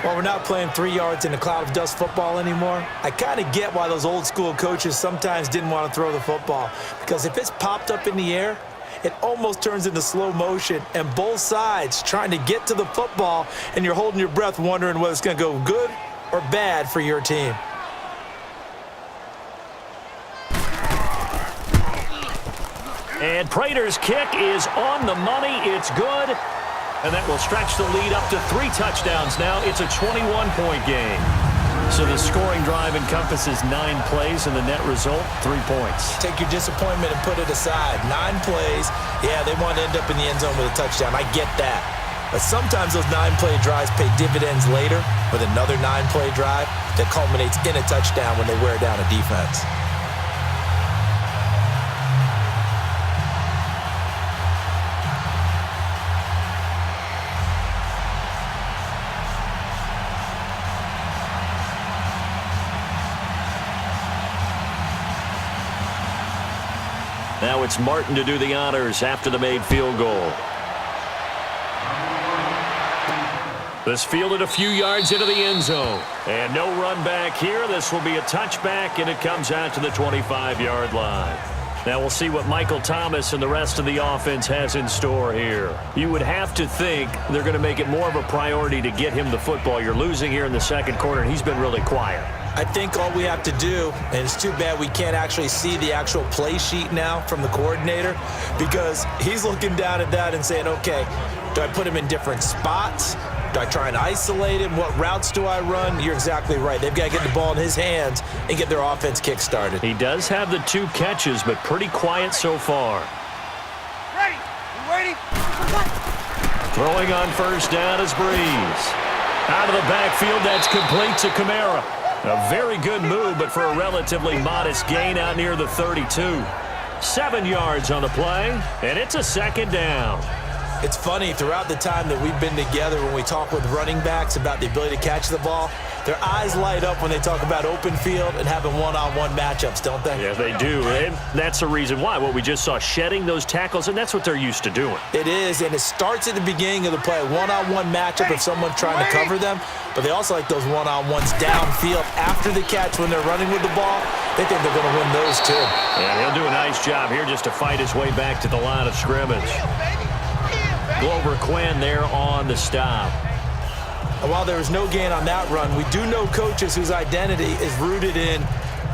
Well, we're not playing 3 yards in a cloud of dust football anymore. I kind of get why those old school coaches sometimes didn't want to throw the football. Because if it's popped up in the air, it almost turns into slow motion. And both sides trying to get to the football, and you're holding your breath wondering whether it's going to go good or bad for your team. And Prater's kick is on the money. It's good. And that will stretch the lead up to 3 touchdowns now. It's a 21-point game. So the scoring drive encompasses 9 plays, and the net result, 3 points. Take your disappointment and put it aside. 9 plays. Yeah, they want to end up in the end zone with a touchdown. I get that. But sometimes those 9-play drives pay dividends later with another 9-play drive that culminates in a touchdown when they wear down a defense. Now it's Martin to do the honors after the made field goal. This fielded a few yards into the end zone. And no run back here. This will be a touchback, and it comes out to the 25-yard line. Now we'll see what Michael Thomas and the rest of the offense has in store here. You would have to think they're going to make it more of a priority to get him the football. You're losing here in the second quarter, and he's been really quiet. I think all we have to do, and it's too bad we can't actually see the actual play sheet now from the coordinator, because he's looking down at that and saying, okay, do I put him in different spots? Do I try and isolate him? What routes do I run? You're exactly right. They've got to get the ball in his hands and get their offense kick-started. He does have the 2 catches, but pretty quiet so far. Ready? You ready? Throwing on first down is Brees. Out of the backfield, that's complete to Kamara. A very good move, but for a relatively modest gain out near the 32. 7 yards on the play, and it's a second down. It's funny, throughout the time that we've been together, when we talk with running backs about the ability to catch the ball, Their eyes light up when they talk about open field and having one-on-one matchups, don't they? Yeah, they do. And that's the reason why. What we just saw, shedding those tackles, and that's what they're used to doing. It is, and it starts at the beginning of the play. One-on-one matchup if someone's trying to cover them, but they also like those one-on-ones downfield after the catch when they're running with the ball. They think they're going to win those too. Yeah, he'll do a nice job here just to fight his way back to the line of scrimmage. Glover Quinn there on the stop. And while there was no gain on that run, we do know coaches whose identity is rooted in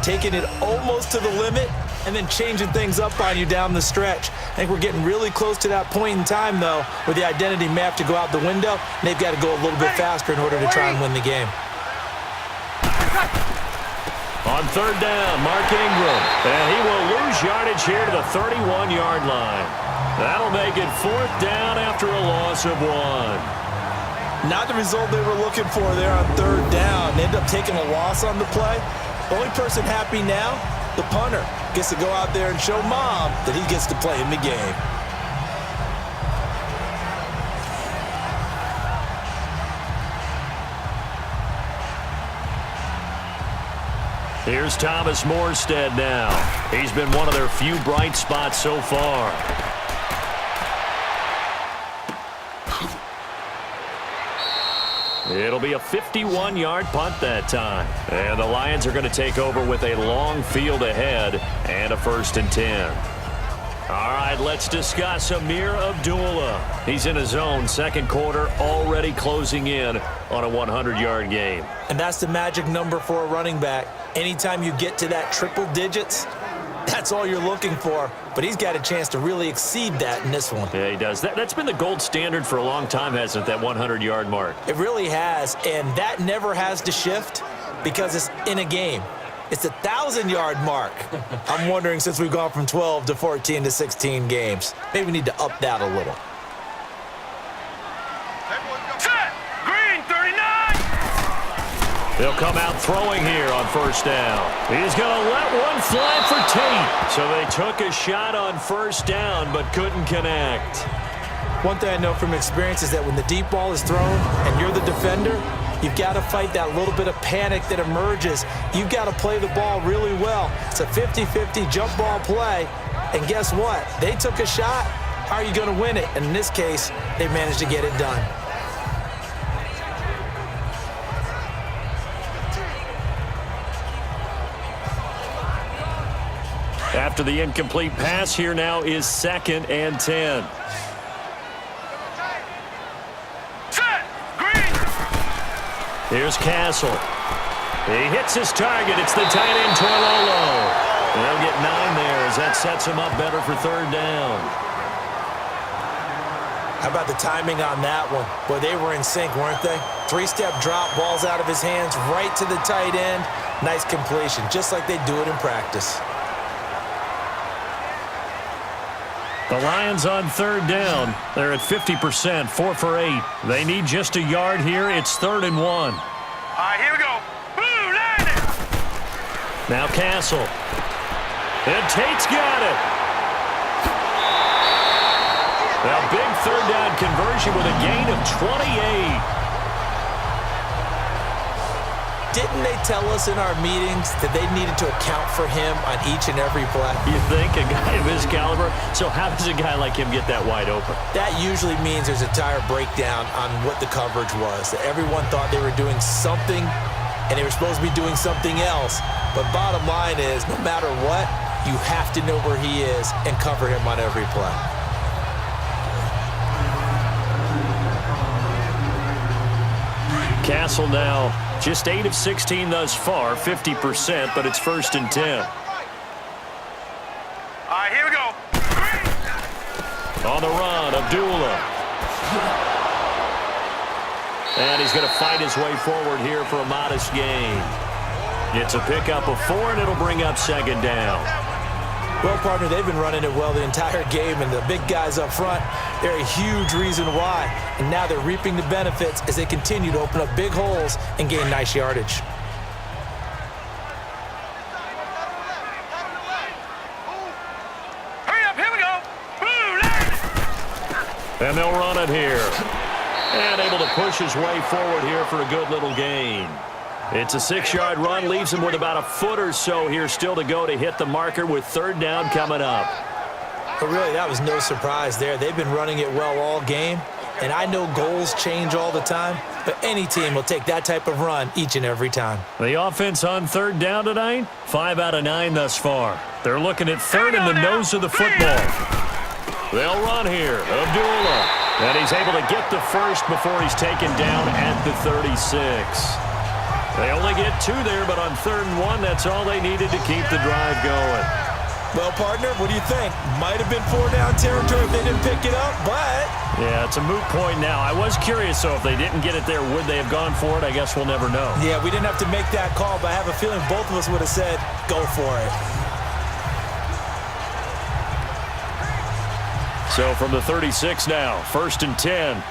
taking it almost to the limit and then changing things up on you down the stretch. I think we're getting really close to that point in time, though, where the identity may have to go out the window, and they've got to go a little bit faster in order to try and win the game. On third down, Mark Ingram. And he will lose yardage here to the 31-yard line. That'll make it fourth down after a loss of 1. Not the result they were looking for there on third down. They end up taking a loss on the play. The only person happy now, the punter, gets to go out there and show Mom that he gets to play in the game. Here's Thomas Morstead now. He's been one of their few bright spots so far. It'll be a 51-yard punt that time. And the Lions are going to take over with a long field ahead and a 1st and 10. All right, let's discuss Amir Abdullah. He's in his own second quarter, already closing in on a 100-yard game. And that's the magic number for a running back. Anytime you get to that triple digits, that's all you're looking for. But he's got a chance to really exceed that in this one. Yeah, he does. That's been the gold standard for a long time, hasn't it, that 100-yard mark? It really has, and that never has to shift because it's in a game. It's a 1,000-yard mark. I'm wondering, since we've gone from 12 to 14 to 16 games, maybe we need to up that a little. Set! Green, 39! They'll come out throwing here on first down. He's going to let one fly for Tate. So they took a shot on first down but couldn't connect. One thing I know from experience is that when the deep ball is thrown and you're the defender, you've got to fight that little bit of panic that emerges. You've got to play the ball really well. It's a 50-50 jump ball play. And guess what? They took a shot. How are you going to win it? And in this case, they managed to get it done. After the incomplete pass, here now is 2nd and 10. Set! Green! Here's Castle. He hits his target. It's the tight end, Torlolo. They'll get 9 there as that sets him up better for third down. How about the timing on that one? Boy, they were in sync, weren't they? 3-step drop, ball's out of his hands, right to the tight end. Nice completion, just like they do it in practice. The Lions on third down. They're at 50%, 4 for 8. They need just a yard here. It's 3rd and 1. All right, here we go. Blue, landing! Now Castle. And Tate's got it. Now big third down conversion with a gain of 28. Didn't they tell us in our meetings that they needed to account for him on each and every play? You think, a guy of his caliber? So how does a guy like him get that wide open? That usually means there's a tire breakdown on what the coverage was. That everyone thought they were doing something, and they were supposed to be doing something else. But bottom line is, no matter what, you have to know where he is and cover him on every play. Castle now just 8 of 16 thus far, 50%, but it's 1st and 10. All right, here we go. On the run, Abdullah. And he's going to fight his way forward here for a modest gain. It's a pickup of 4, and it'll bring up 2nd down. Well, partner, they've been running it well the entire game, and the big guys up front, they're a huge reason why. And now they're reaping the benefits as they continue to open up big holes and gain nice yardage. Hurry up, here we go. Blue, landing! And they'll run it here. And able to push his way forward here for a good little gain. It's a 6-yard run, leaves him with about a foot or so here still to go to hit the marker with 3rd down coming up. But really, that was no surprise there. They've been running it well all game, and I know goals change all the time, but any team will take that type of run each and every time. The offense on 3rd down tonight, 5 out of 9 thus far. They're looking at 3rd in the nose of the football. They'll run here. Abdullah. And he's able to get the first before he's taken down at the 36. They only get 2 there, but on 3rd and 1, that's all they needed to keep the drive going. Well, partner, what do you think? Might have been 4-down territory if they didn't pick it up, but... Yeah, it's a moot point now. I was curious, so if they didn't get it there, would they have gone for it? I guess we'll never know. Yeah, we didn't have to make that call, but I have a feeling both of us would have said, go for it. So from the 36 now, 1st and 10.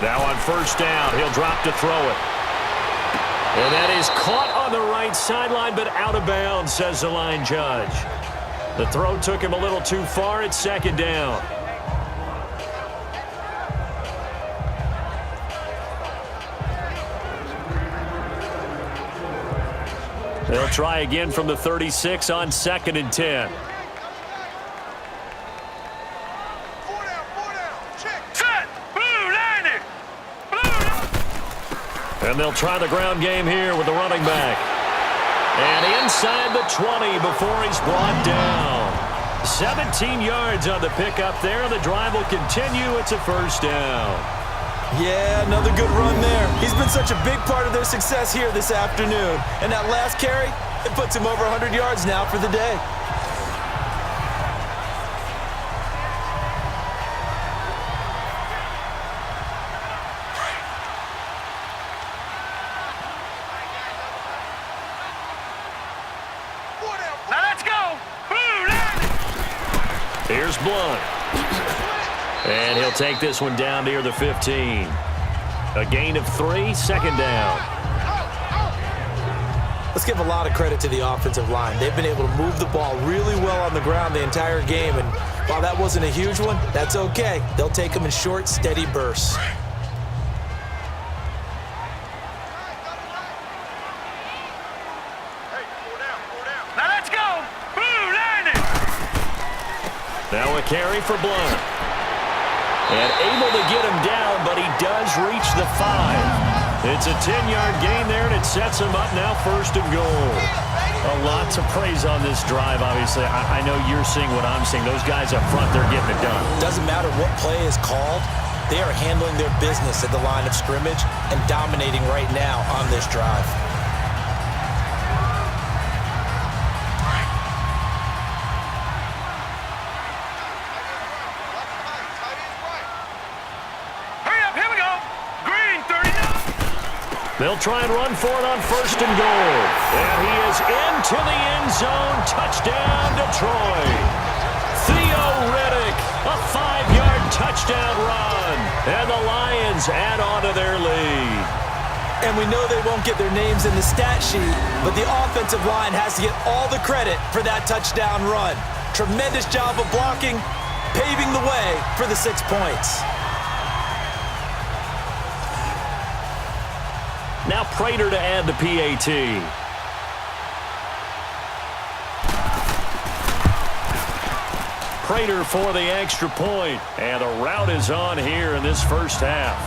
Now on 1st down, he'll drop to throw it. And that is caught on the right sideline, but out of bounds, says the line judge. The throw took him a little too far. It's 2nd down. They'll try again from the 36 on 2nd and 10. And they'll try the ground game here with the running back. And inside the 20 before he's brought down. 17 yards on the pickup there. The drive will continue. It's a 1st down. Yeah, another good run there. He's been such a big part of their success here this afternoon. And that last carry, it puts him over 100 yards now for the day. Here's Blunt. And he'll take this one down near the 15. A gain of 3, 2nd down. Let's give a lot of credit to the offensive line. They've been able to move the ball really well on the ground the entire game. And while that wasn't a huge one, that's okay. They'll take them in short, steady bursts. Now a carry for Blunt. And able to get him down, but he does reach the 5. It's a 10-yard gain there, and it sets him up now 1st and goal. Lots of praise on this drive, obviously. I know you're seeing what I'm seeing. Those guys up front, they're getting it done. Doesn't matter what play is called. They are handling their business at the line of scrimmage and dominating right now on this drive. They'll try and run for it on 1st and goal. And he is into the end zone. Touchdown, Detroit. Theo Riddick, a 5-yard touchdown run. And the Lions add on to their lead. And we know they won't get their names in the stat sheet, but the offensive line has to get all the credit for that touchdown run. Tremendous job of blocking, paving the way for the 6 points. Now Prater to add the PAT. Prater for the extra point. And the route is on here in this 1st half.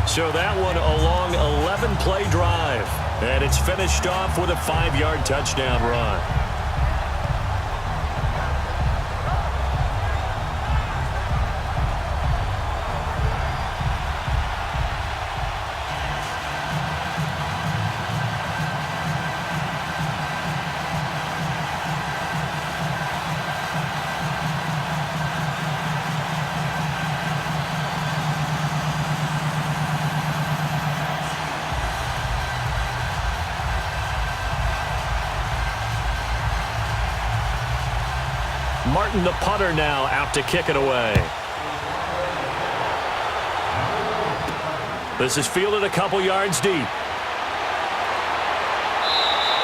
So that one a long 11-play drive. And it's finished off with a 5-yard touchdown run. Martin, the punter, now out to kick it away. This is fielded a couple yards deep.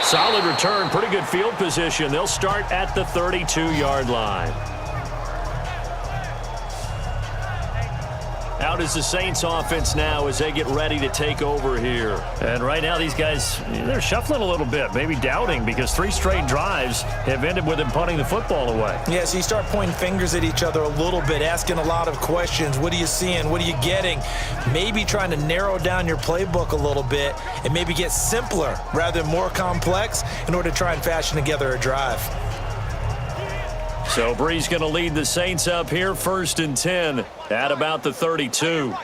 Solid return, pretty good field position. They'll start at the 32-yard line. Out is the Saints offense now as they get ready to take over here. And right now these guys, they're shuffling a little bit, maybe doubting, because 3 straight drives have ended with them punting the football away. Yeah, so you start pointing fingers at each other a little bit, asking a lot of questions. What are you seeing? What are you getting? Maybe trying to narrow down your playbook a little bit and maybe get simpler rather than more complex in order to try and fashion together a drive. So Brees going to lead the Saints up here, 1st and 10 at about the 32.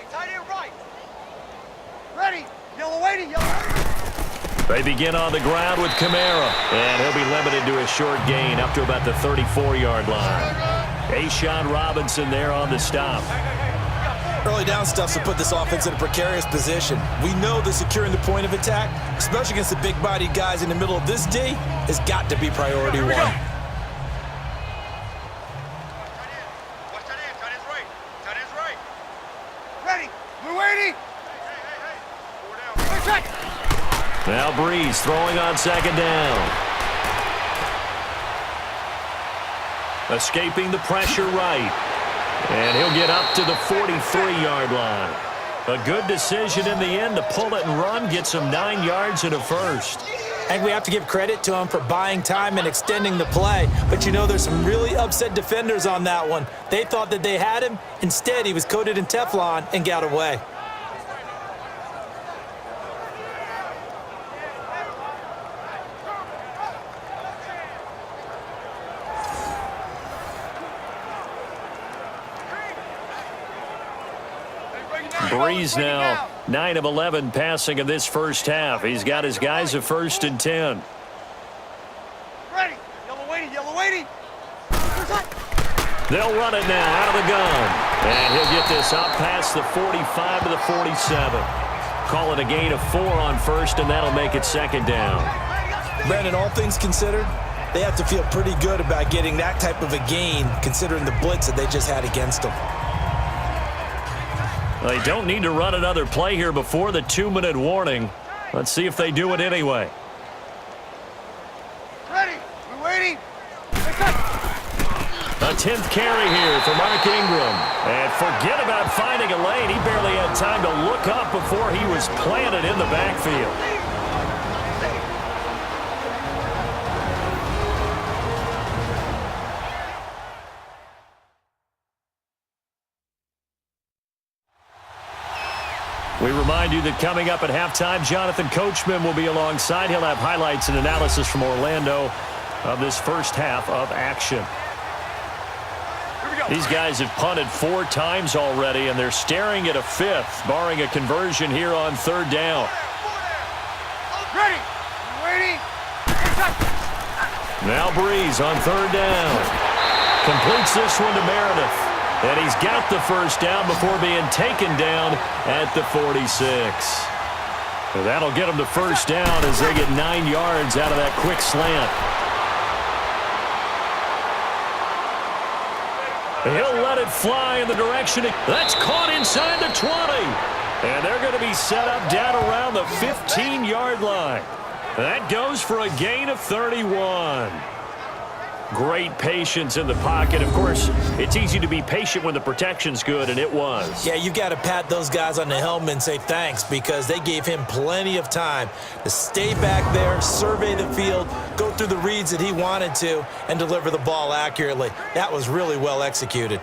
Ready, yellow lady, yellow. They begin on the ground with Kamara, and he'll be limited to a short gain up to about the 34-yard line. A'Shawn Robinson there on the stop. Early down stuff to put this offense in a precarious position. We know that securing the point of attack, especially against the big-bodied guys in the middle of this D, has got to be priority one. Now Brees throwing on 2nd down. Escaping the pressure right. And he'll get up to the 43-yard line. A good decision in the end to pull it and run, get some 9 yards and a first. I think we have to give credit to him for buying time and extending the play. But you know, there's some really upset defenders on that one. They thought that they had him. Instead, he was coated in Teflon and got away. Brees now 9 of 11 passing in this first half. He's got his guys at 1st and 10. Ready, yellow lady, yellow lady. They'll run it now out of the gun. And he'll get this up past the 45 to the 47. Call it a gain of 4 on 1st, and that'll make it 2nd down. Brandon, all things considered, they have to feel pretty good about getting that type of a gain considering the blitz that they just had against them. They don't need to run another play here before the 2-minute warning. Let's see if they do it anyway. Ready, we're waiting. A 10th carry here for Mark Ingram. And forget about finding a lane. He barely had time to look up before he was planted in the backfield. We remind you that coming up at halftime, Jonathan Coachman will be alongside. He'll have highlights and analysis from Orlando of this first half of action. These guys have punted 4 times already, and they're staring at a 5th, barring a conversion here on 3rd down. Ready, waiting. Now Brees on 3rd down. Completes this one to Meredith. And he's got the first down before being taken down at the 46. And that'll get him the first down as they get 9 yards out of that quick slant. He'll let it fly in the direction. That's caught inside the 20. And they're going to be set up down around the 15-yard line. That goes for a gain of 31. Great patience in the pocket. Of course, it's easy to be patient when the protection's good, and it was. Yeah, you've got to pat those guys on the helmet and say thanks because they gave him plenty of time to stay back there, survey the field, go through the reads that he wanted to, and deliver the ball accurately. That was really well executed.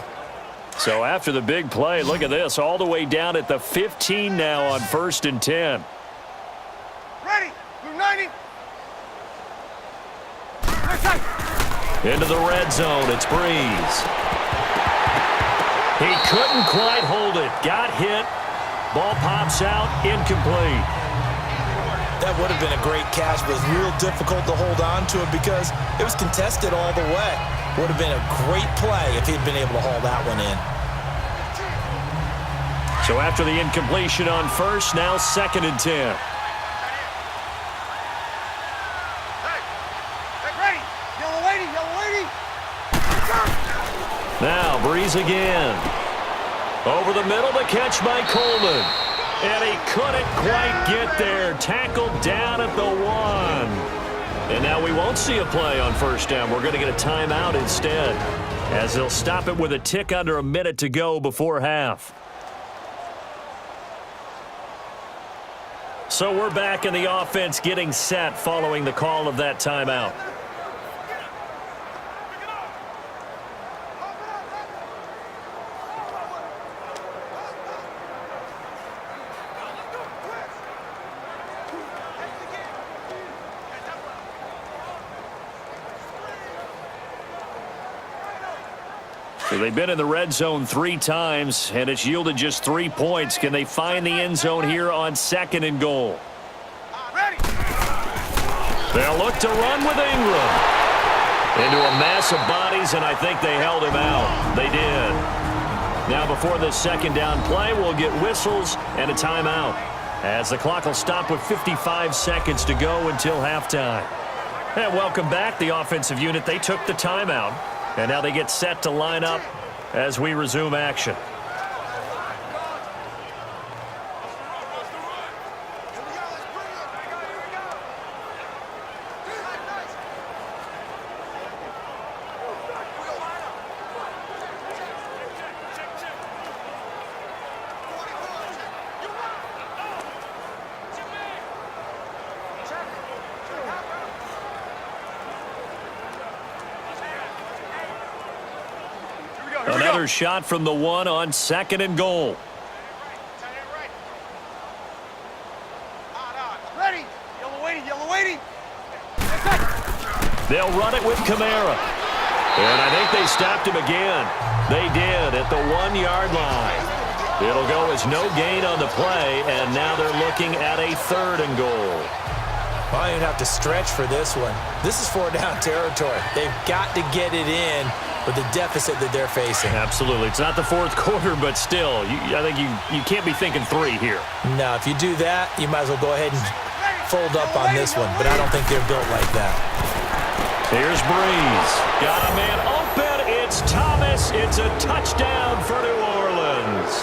So after the big play, look at this, all the way down at the 15 now on 1st and 10. Ready, we're 90. Into the red zone, it's Brees. He couldn't quite hold it. Got hit. Ball pops out, incomplete. That would have been a great catch, but it was real difficult to hold on to it because it was contested all the way. Would have been a great play if he'd been able to haul that one in. So after the incompletion on 1st, now 2nd and 10. Now Brees again. Over the middle, the catch by Coleman. And he couldn't quite get there. Tackled down at the 1. And now we won't see a play on first down. We're going to get a timeout instead, as they'll stop it with a tick under a minute to go before half. So we're back in the offense getting set following the call of that timeout. So they've been in the red zone 3 times, and it's yielded just 3 points. Can they find the end zone here on 2nd and goal? They'll look to run with Ingram. Into a mass of bodies, and I think they held him out. They did. Now before this second down play, we'll get whistles and a timeout, as the clock will stop with 55 seconds to go until halftime. And welcome back, the offensive unit. They took the timeout. And now they get set to line up as we resume action. Another shot from the 1 on 2nd and goal. Ready. Yellow waiting. They'll run it with Kamara. And I think they stopped him again. They did at the 1-yard line. It'll go as no gain on the play, and now they're looking at a 3rd and goal. I don't even have to stretch for this one. This is 4-down territory. They've got to get it in with the deficit that they're facing. Absolutely. It's not the 4th quarter, but still, I think you can't be thinking 3 here. No, if you do that, you might as well go ahead and fold up on this one, but I don't think they're built like that. Here's Brees. Got a man open. It's Thomas. It's a touchdown for New Orleans.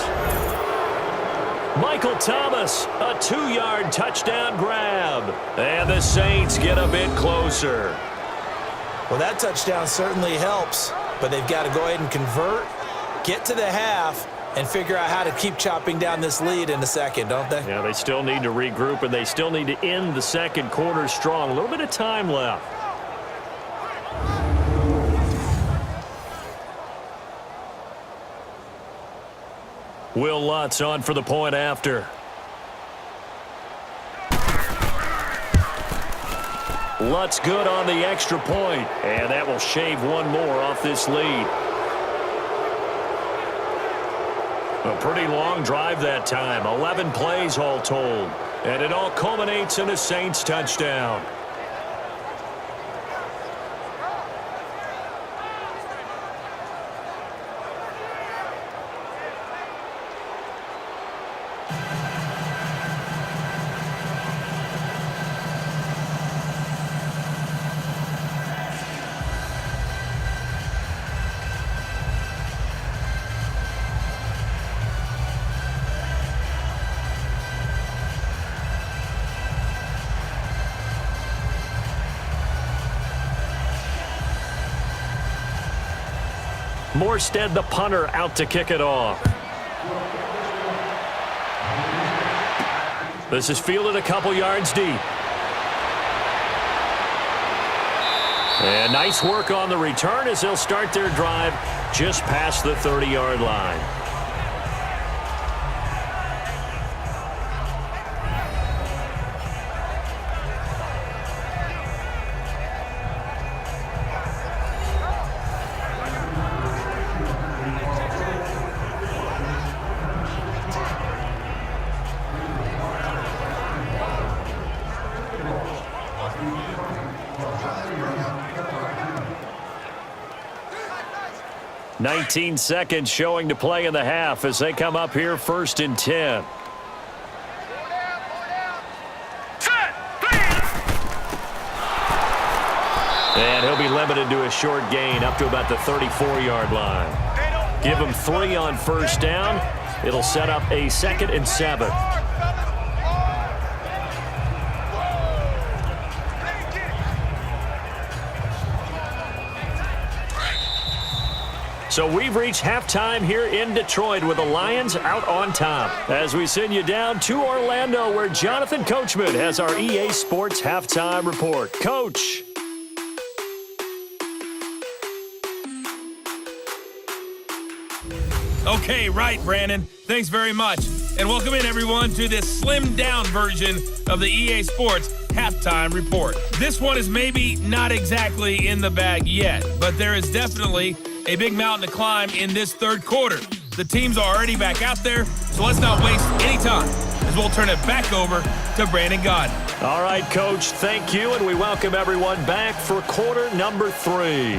Michael Thomas, a 2-yard touchdown grab. And the Saints get a bit closer. Well, that touchdown certainly helps, but they've got to go ahead and convert, get to the half, and figure out how to keep chopping down this lead in the second, don't they? Yeah, they still need to regroup, and they still need to end the second quarter strong. A little bit of time left. Will Lutz on for the point after. Lutz good on the extra point, and that will shave one more off this lead. A pretty long drive that time, 11 plays all told, and it all culminates in a Saints touchdown. Morstead, the punter, out to kick it off. This is fielded a couple yards deep. And nice work on the return as they'll start their drive just past the 30-yard line. Nineteen seconds showing to play in the half as they come up here 1st and 10. And he'll be limited to a short gain up to about the 34-yard line. Give him 3 on first down. It'll set up a 2nd and 7. So we've reached halftime here in Detroit with the Lions out on top. As we send you down to Orlando where Jonathan Coachman has our EA Sports Halftime Report. Coach. Okay, right, Brandon. Thanks very much. And welcome in, everyone, to this slimmed-down version of the EA Sports Halftime Report. This one is maybe not exactly in the bag yet, but there is definitely a big mountain to climb in this third quarter. The teams are already back out there, so let's not waste any time as we'll turn it back over to Brandon Godden. All right, Coach, thank you, and we welcome everyone back for quarter number 3.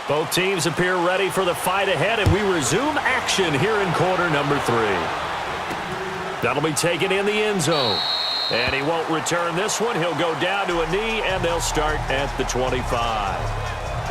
Both teams appear ready for the fight ahead, and we resume action here in quarter number 3. That'll be taken in the end zone. And he won't return this one. He'll go down to a knee, and they'll start at the 25.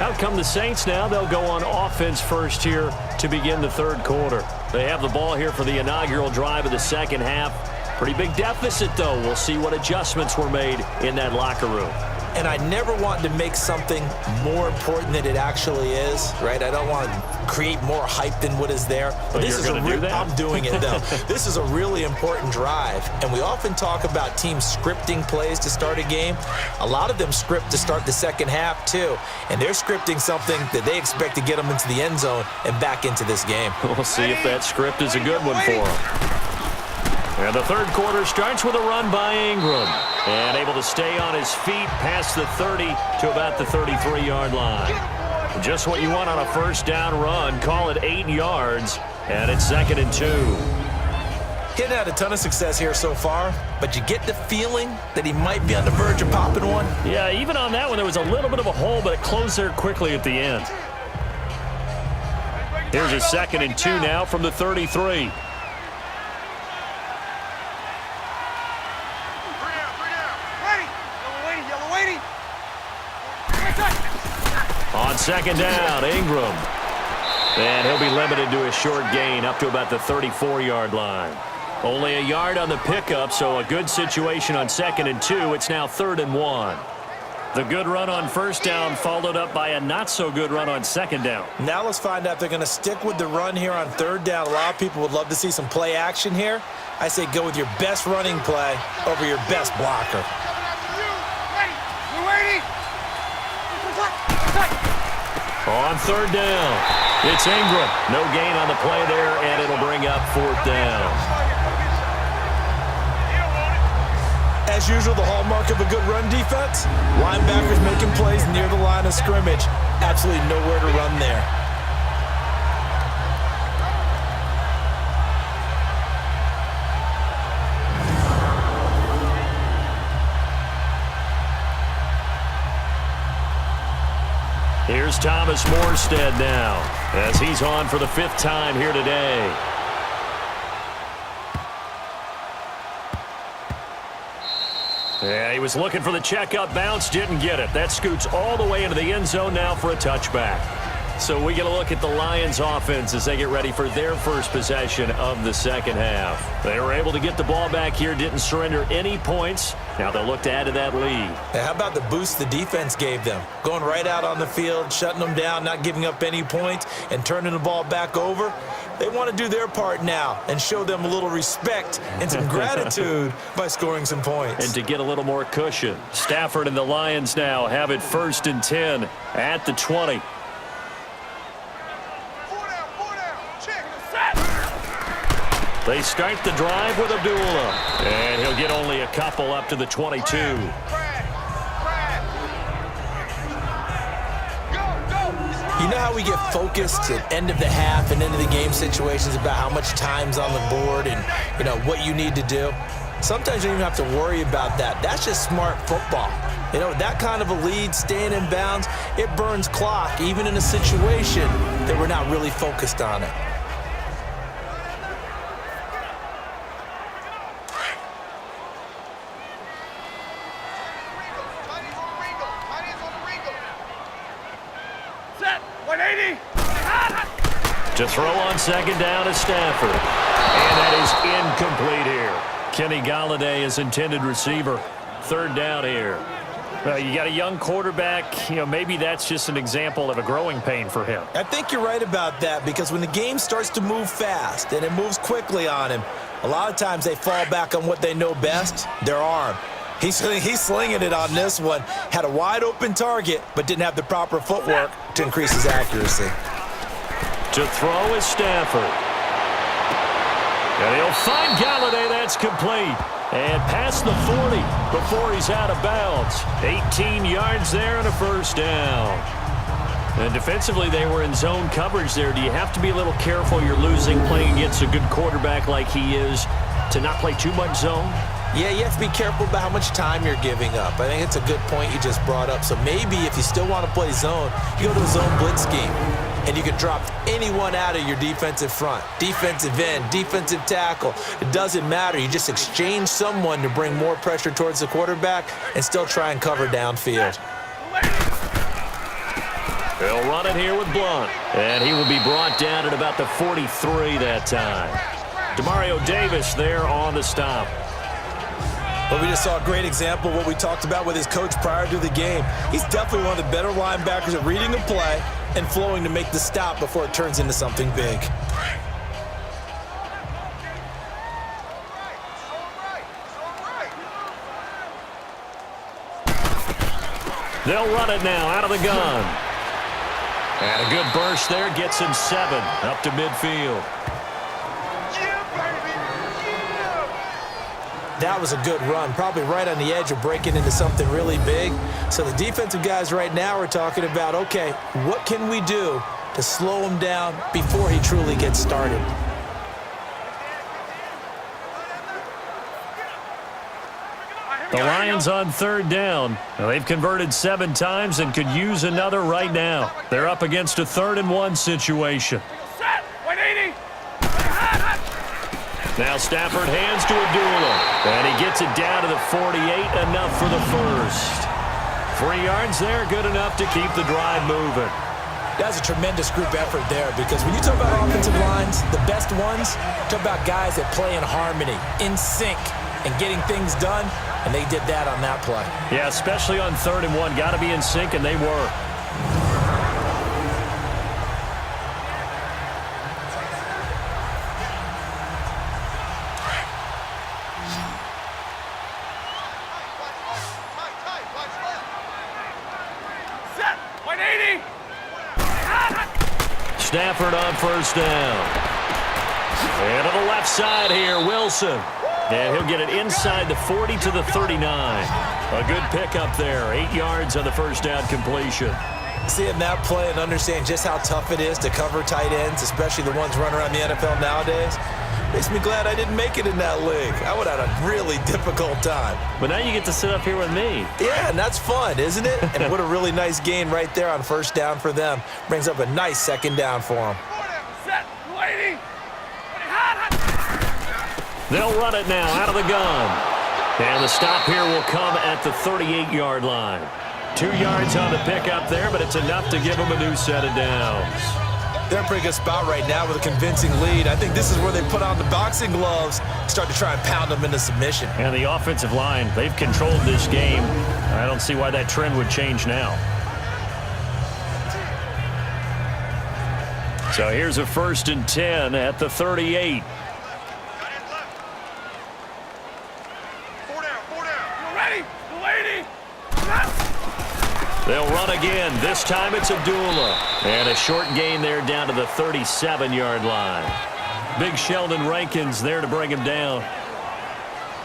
Out come the Saints now. They'll go on offense first here to begin the third quarter. They have the ball here for the inaugural drive of the second half. Pretty big deficit, though. We'll see what adjustments were made in that locker room. And I never want to make something more important than it actually is, right? I don't want to create more hype than what is there. But this you're going to do that? I'm doing it, though. This is a really important drive. And we often talk about teams scripting plays to start a game. A lot of them script to start the second half, too. And they're scripting something that they expect to get them into the end zone and back into this game. We'll see if that script is a good one for them. And the third quarter starts with a run by Ingram. And able to stay on his feet past the 30 to about the 33-yard line. Just what you want on a first down run. Call it 8 yards. And it's 2nd and 2. He hadn't had a ton of success here so far, but you get the feeling that he might be on the verge of popping one. Yeah, even on that one, there was a little bit of a hole, but it closed there quickly at the end. Here's a 2nd and 2 now from the 33. On second down, Ingram. And he'll be limited to a short gain up to about the 34-yard line. Only a yard on the pickup, so a good situation on 2nd and 2. It's now 3rd and 1. The good run on first down followed up by a not-so-good run on second down. Now let's find out if they're going to stick with the run here on 3rd down. A lot of people would love to see some play action here. I say go with your best running play over your best blocker. On 3rd down, it's Ingram. No gain on the play there, and it'll bring up 4th down. As usual, the hallmark of a good run defense, linebackers making plays near the line of scrimmage. Absolutely nowhere to run there. Here's Thomas Morstead now, as he's on for the 5th time here today. Yeah, he was looking for the checkup bounce, didn't get it. That scoots all the way into the end zone now for a touchback. So we get a look at the Lions offense as they get ready for their first possession of the second half. They were able to get the ball back here, didn't surrender any points. Now they'll look to add to that lead. Now, how about the boost the defense gave them? Going right out on the field, shutting them down, not giving up any points, and turning the ball back over. They want to do their part now and show them a little respect and some gratitude by scoring some points. And to get a little more cushion, Stafford and the Lions now have it 1st and 10 at the 20. They start the drive with Abdullah. And he'll get only a couple up to the 22. You know how we get focused at end of the half and end of the game situations about how much time's on the board and, you know, what you need to do? sometimes you don't even have to worry about that. That's just smart football. You know, that kind of a lead, staying in bounds, it burns clock, even in a situation that we're not really focused on it. Set, 180. To throw on second down is Stafford. And that is incomplete here. Kenny Golladay is intended receiver. Third down here. You got a young quarterback. You know, maybe that's just an example of a growing pain for him. I think you're right about that, because when the game starts to move fast and it moves quickly on him, a lot of times they fall back on what they know best, their arm. He's slinging it on this one. Had a wide open target, but didn't have the proper footwork to increase his accuracy. To throw is Stafford. And he'll find Golladay. That's complete. And past the 40 before he's out of bounds. 18 yards there and a first down. And defensively, they were in zone coverage there. Do you have to be a little careful? You're losing playing against a good quarterback like he is to not play too much zone? Yeah, you have to be careful about how much time you're giving up. I think it's a good point you just brought up. So maybe if you still want to play zone, you go to a zone blitz scheme. And you can drop anyone out of your defensive front. Defensive end, defensive tackle. It doesn't matter. You just exchange someone to bring more pressure towards the quarterback and still try and cover downfield. He'll run it here with Blunt. And he will be brought down at about the 43 that time. Demario Davis there on the stop. Well, we just saw a great example of what we talked about with his coach prior to the game. He's definitely one of the better linebackers at reading a play and flowing to make the stop before it turns into something big. They'll run it now out of the gun. And a good burst there gets him 7 up to midfield. That was a good run, probably right on the edge of breaking into something really big. So the defensive guys right now are talking about, okay, what can we do to slow him down before he truly gets started? The Lions on third down. Now, they've converted 7 times and could use another right now. They're up against a 3rd and 1 situation. Set, 180. Now Stafford hands to Abdullah. And he gets it down to the 48, enough for the first. 3 yards there, good enough to keep the drive moving. That's a tremendous group effort there, because when you talk about offensive lines, the best ones, talk about guys that play in harmony, in sync, and getting things done, and they did that on that play. Yeah, especially on 3rd and 1. Got to be in sync, and they were. Stafford on first down. And to the left side here, Wilson. And he'll get it inside the 40 to the 39. A good pickup there. 8 yards on the first down completion. Seeing that play and understanding just how tough it is to cover tight ends, especially the ones running around the NFL nowadays, makes me glad I didn't make it in that league. I would have had a really difficult time. But now you get to sit up here with me. Yeah, and that's fun, isn't it? And what a really nice gain right there on first down for them. Brings up a nice second down for them. Set, 180. They'll run it now out of the gun. And the stop here will come at the 38-yard line. 2 yards on the pickup there, but it's enough to give them a new set of downs. They're in a pretty good spot right now with a convincing lead. I think this is where they put on the boxing gloves, start to try and pound them into submission. And the offensive line, they've controlled this game. I don't see why that trend would change now. So here's a 1st and 10 at the 38. They'll run again. This time it's Abdullah. And a short gain there down to the 37-yard line. Big Sheldon Rankins there to bring him down.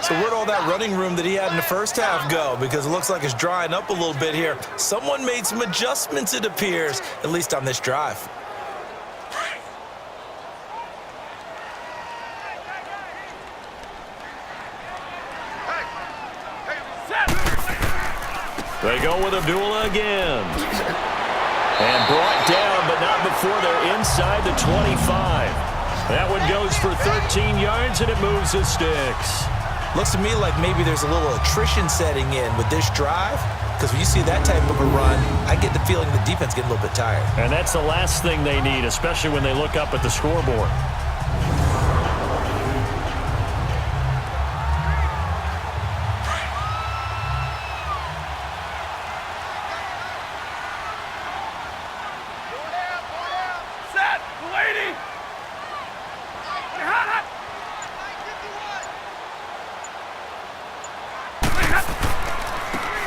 So where'd all that running room that he had in the first half go? Because it looks like it's drying up a little bit here. Someone made some adjustments, it appears, at least on this drive. They go with Abdullah again. And brought down, but not before they're inside the 25. That one goes for 13 yards, and it moves the sticks. Looks to me like maybe there's a little attrition setting in with this drive, because when you see that type of a run, I get the feeling the defense getting a little bit tired. And that's the last thing they need, especially when they look up at the scoreboard.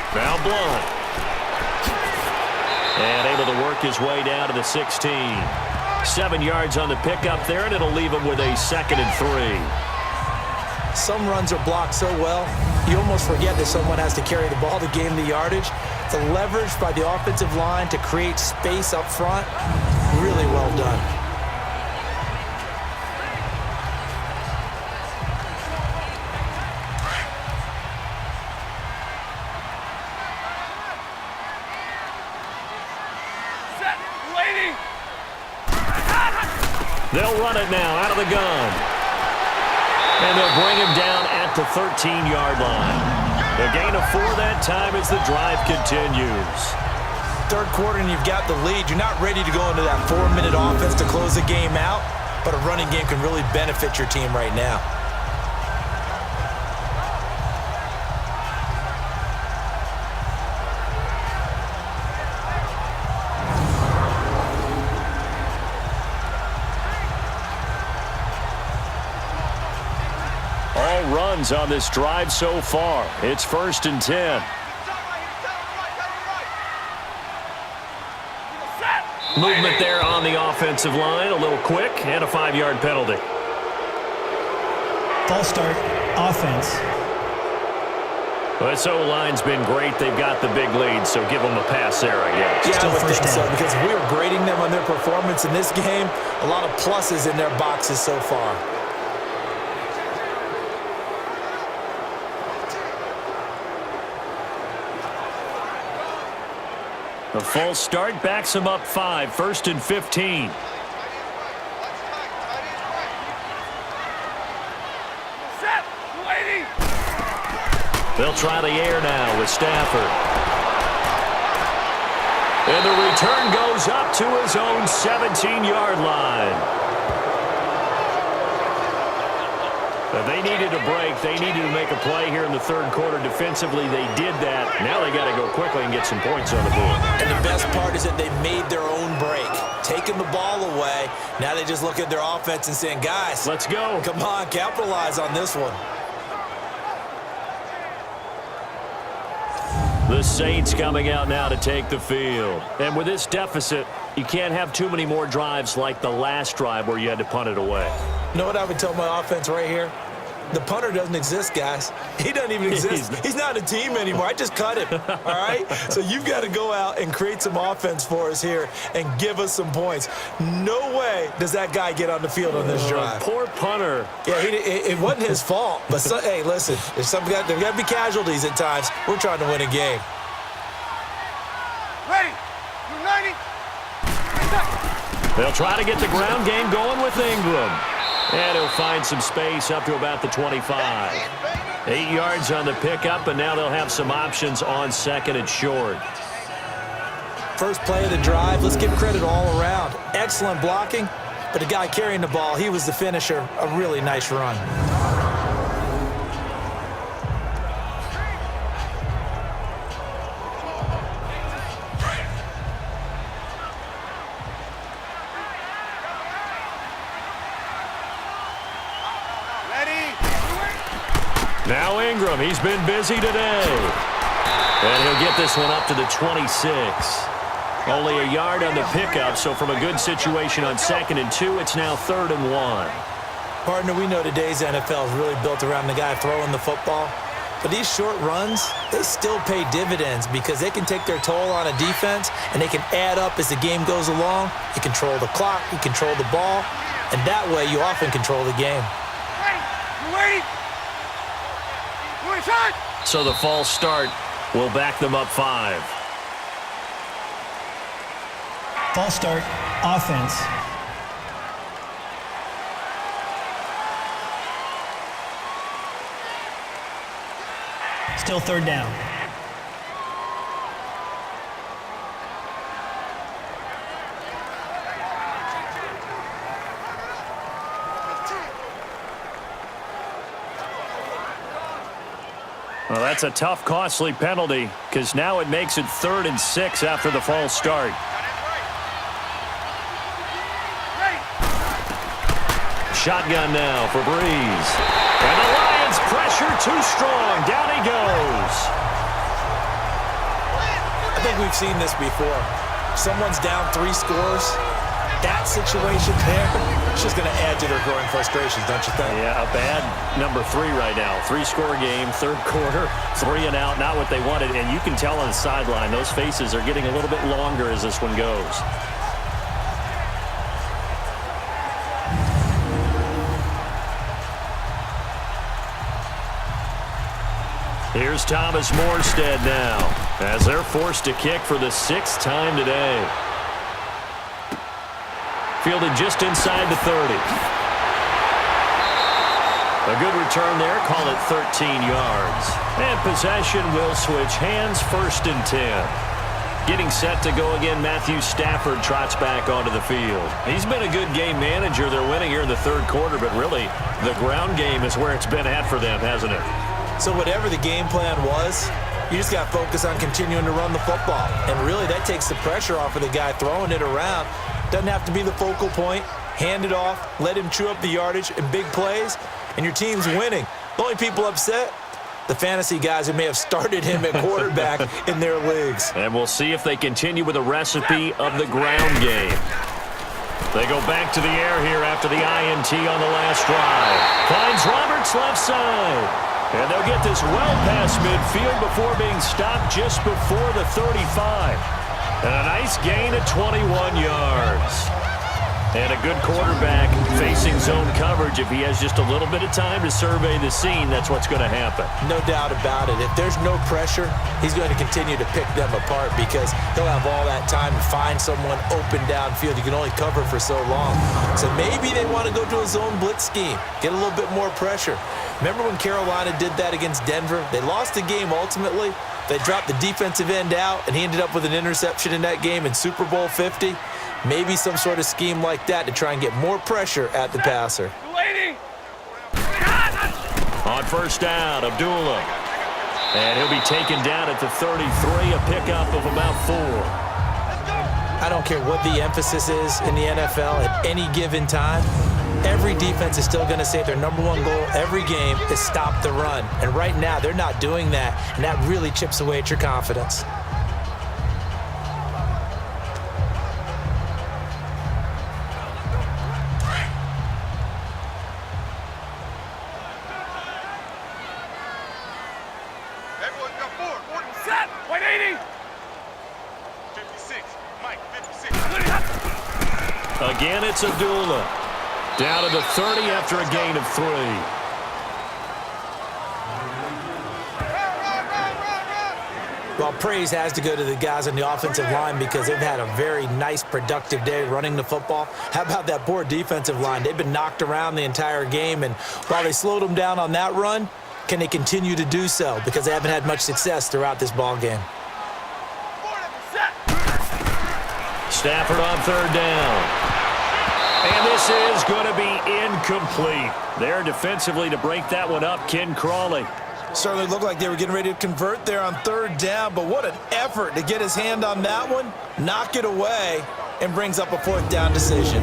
Foul blown. And able to work his way down to the 16. 7 yards on the pickup there, and it'll leave him with a 2nd and 3. Some runs are blocked so well, you almost forget that someone has to carry the ball to gain the yardage. The leverage by the offensive line to create space up front, really well done. They'll run it now out of the gun. And they'll bring him down at the 13-yard line. The gain of 4 that time as the drive continues. Third quarter and you've got the lead. You're not ready to go into that 4-minute offense to close the game out, but a running game can really benefit your team right now. Runs on this drive so far. It's 1st and 10. Movement there on the offensive line. A little quick and a 5-yard penalty. False start. Offense. Well, this O-line's been great. They've got the big lead, so give them a pass there, I guess. Yeah, Still I would first think down. so, because we were grading them on their performance in this game. A lot of pluses in their boxes so far. The false start backs them up 5, 1st and 15. They'll try the air now with Stafford. And the return goes up to his own 17-yard line. They needed a break. They needed to make a play here in the third quarter. Defensively, they did that. Now they got to go quickly and get some points on the board. And the best part is that they made their own break, taking the ball away. Now they just look at their offense and saying, guys, let's go. Come on, capitalize on this one. The Saints coming out now to take the field. And with this deficit, you can't have too many more drives like the last drive where you had to punt it away. You know what I would tell my offense right here? The punter doesn't exist, guys. He doesn't even exist. He's not a team anymore. I just cut him, all right? So you've got to go out and create some offense for us here and give us some points. No way does that guy get on the field on this drive. Poor punter. Yeah, it wasn't his fault. But, hey, listen, there's got to be casualties at times. We're trying to win a game. Ready. United. They'll try to get the ground game going with Ingram. And he'll find some space up to about the 25. 8 yards on the pickup, and now they'll have some options on 2nd and short. First play of the drive, let's give credit all around. Excellent blocking, but the guy carrying the ball, he was the finisher. A really nice run. Now Ingram, he's been busy today. And he'll get this one up to the 26. Only a yard on the pickup, so from a good situation on 2nd and 2, it's now 3rd and 1. Partner, we know today's NFL is really built around the guy throwing the football. But these short runs, they still pay dividends because they can take their toll on a defense and they can add up as the game goes along. You control the clock, you control the ball, and that way you often control the game. Hey, you ready? So the false start will back them up 5. False start, offense. Still third down. Well, that's a tough, costly penalty because now it makes it 3rd and 6 after the false start. Shotgun now for Brees. And the Lions pressure too strong. Down he goes. I think we've seen this before. Someone's down 3 scores. That situation there, it's just going to add to their growing frustrations, don't you think? Yeah, a bad number 3 right now. 3-score game, 3rd quarter, 3 and out, not what they wanted. And you can tell on the sideline, those faces are getting a little bit longer as this one goes. Here's Thomas Morstead now as they're forced to kick for the 6th time today. Fielded just inside the 30. A good return there, call it 13 yards. And possession will switch hands, 1st and 10. Getting set to go again, Matthew Stafford trots back onto the field. He's been a good game manager. They're winning here in the 3rd quarter, but really the ground game is where it's been at for them, hasn't it? So whatever the game plan was, you just got to focus on continuing to run the football. And really that takes the pressure off of the guy throwing it around. Doesn't have to be the focal point. Hand it off, let him chew up the yardage in big plays, and your team's winning. The only people upset, the fantasy guys who may have started him at quarterback in their leagues. And we'll see if they continue with a recipe of the ground game. They go back to the air here after the INT on the last drive. Finds Roberts left side. And they'll get this well past midfield before being stopped just before the 35. And a nice gain of 21 yards. And a good quarterback facing zone coverage. If he has just a little bit of time to survey the scene, that's what's going to happen. No doubt about it. If there's no pressure, he's going to continue to pick them apart because he'll have all that time to find someone open downfield. You can only cover for so long. So maybe they want to go to a zone blitz scheme, get a little bit more pressure. Remember when Carolina did that against Denver? They lost the game ultimately. They dropped the defensive end out, and he ended up with an interception in that game in Super Bowl 50. Maybe some sort of scheme like that to try and get more pressure at the passer. On 1st down, Abdullah. And he'll be taken down at the 33, a pickup of about 4. I don't care what the emphasis is in the NFL at any given time. Every defense is still going to say their number 1 goal every game is stop the run. And right now, they're not doing that, and that really chips away at your confidence. Everyone come forward. Set. 180. 56. Mike, 56. Again, it's Abdullah. Down to the 30 after a gain of 3. Well, praise has to go to the guys on the offensive line because they've had a very nice, productive day running the football. How about that poor defensive line? They've been knocked around the entire game, and while they slowed them down on that run, can they continue to do so? Because they haven't had much success throughout this ball game. Stafford on 3rd down. And this is going to be incomplete. There defensively to break that one up, Ken Crawley. Certainly looked like they were getting ready to convert there on 3rd down, but what an effort to get his hand on that one, knock it away, and brings up a 4th down decision.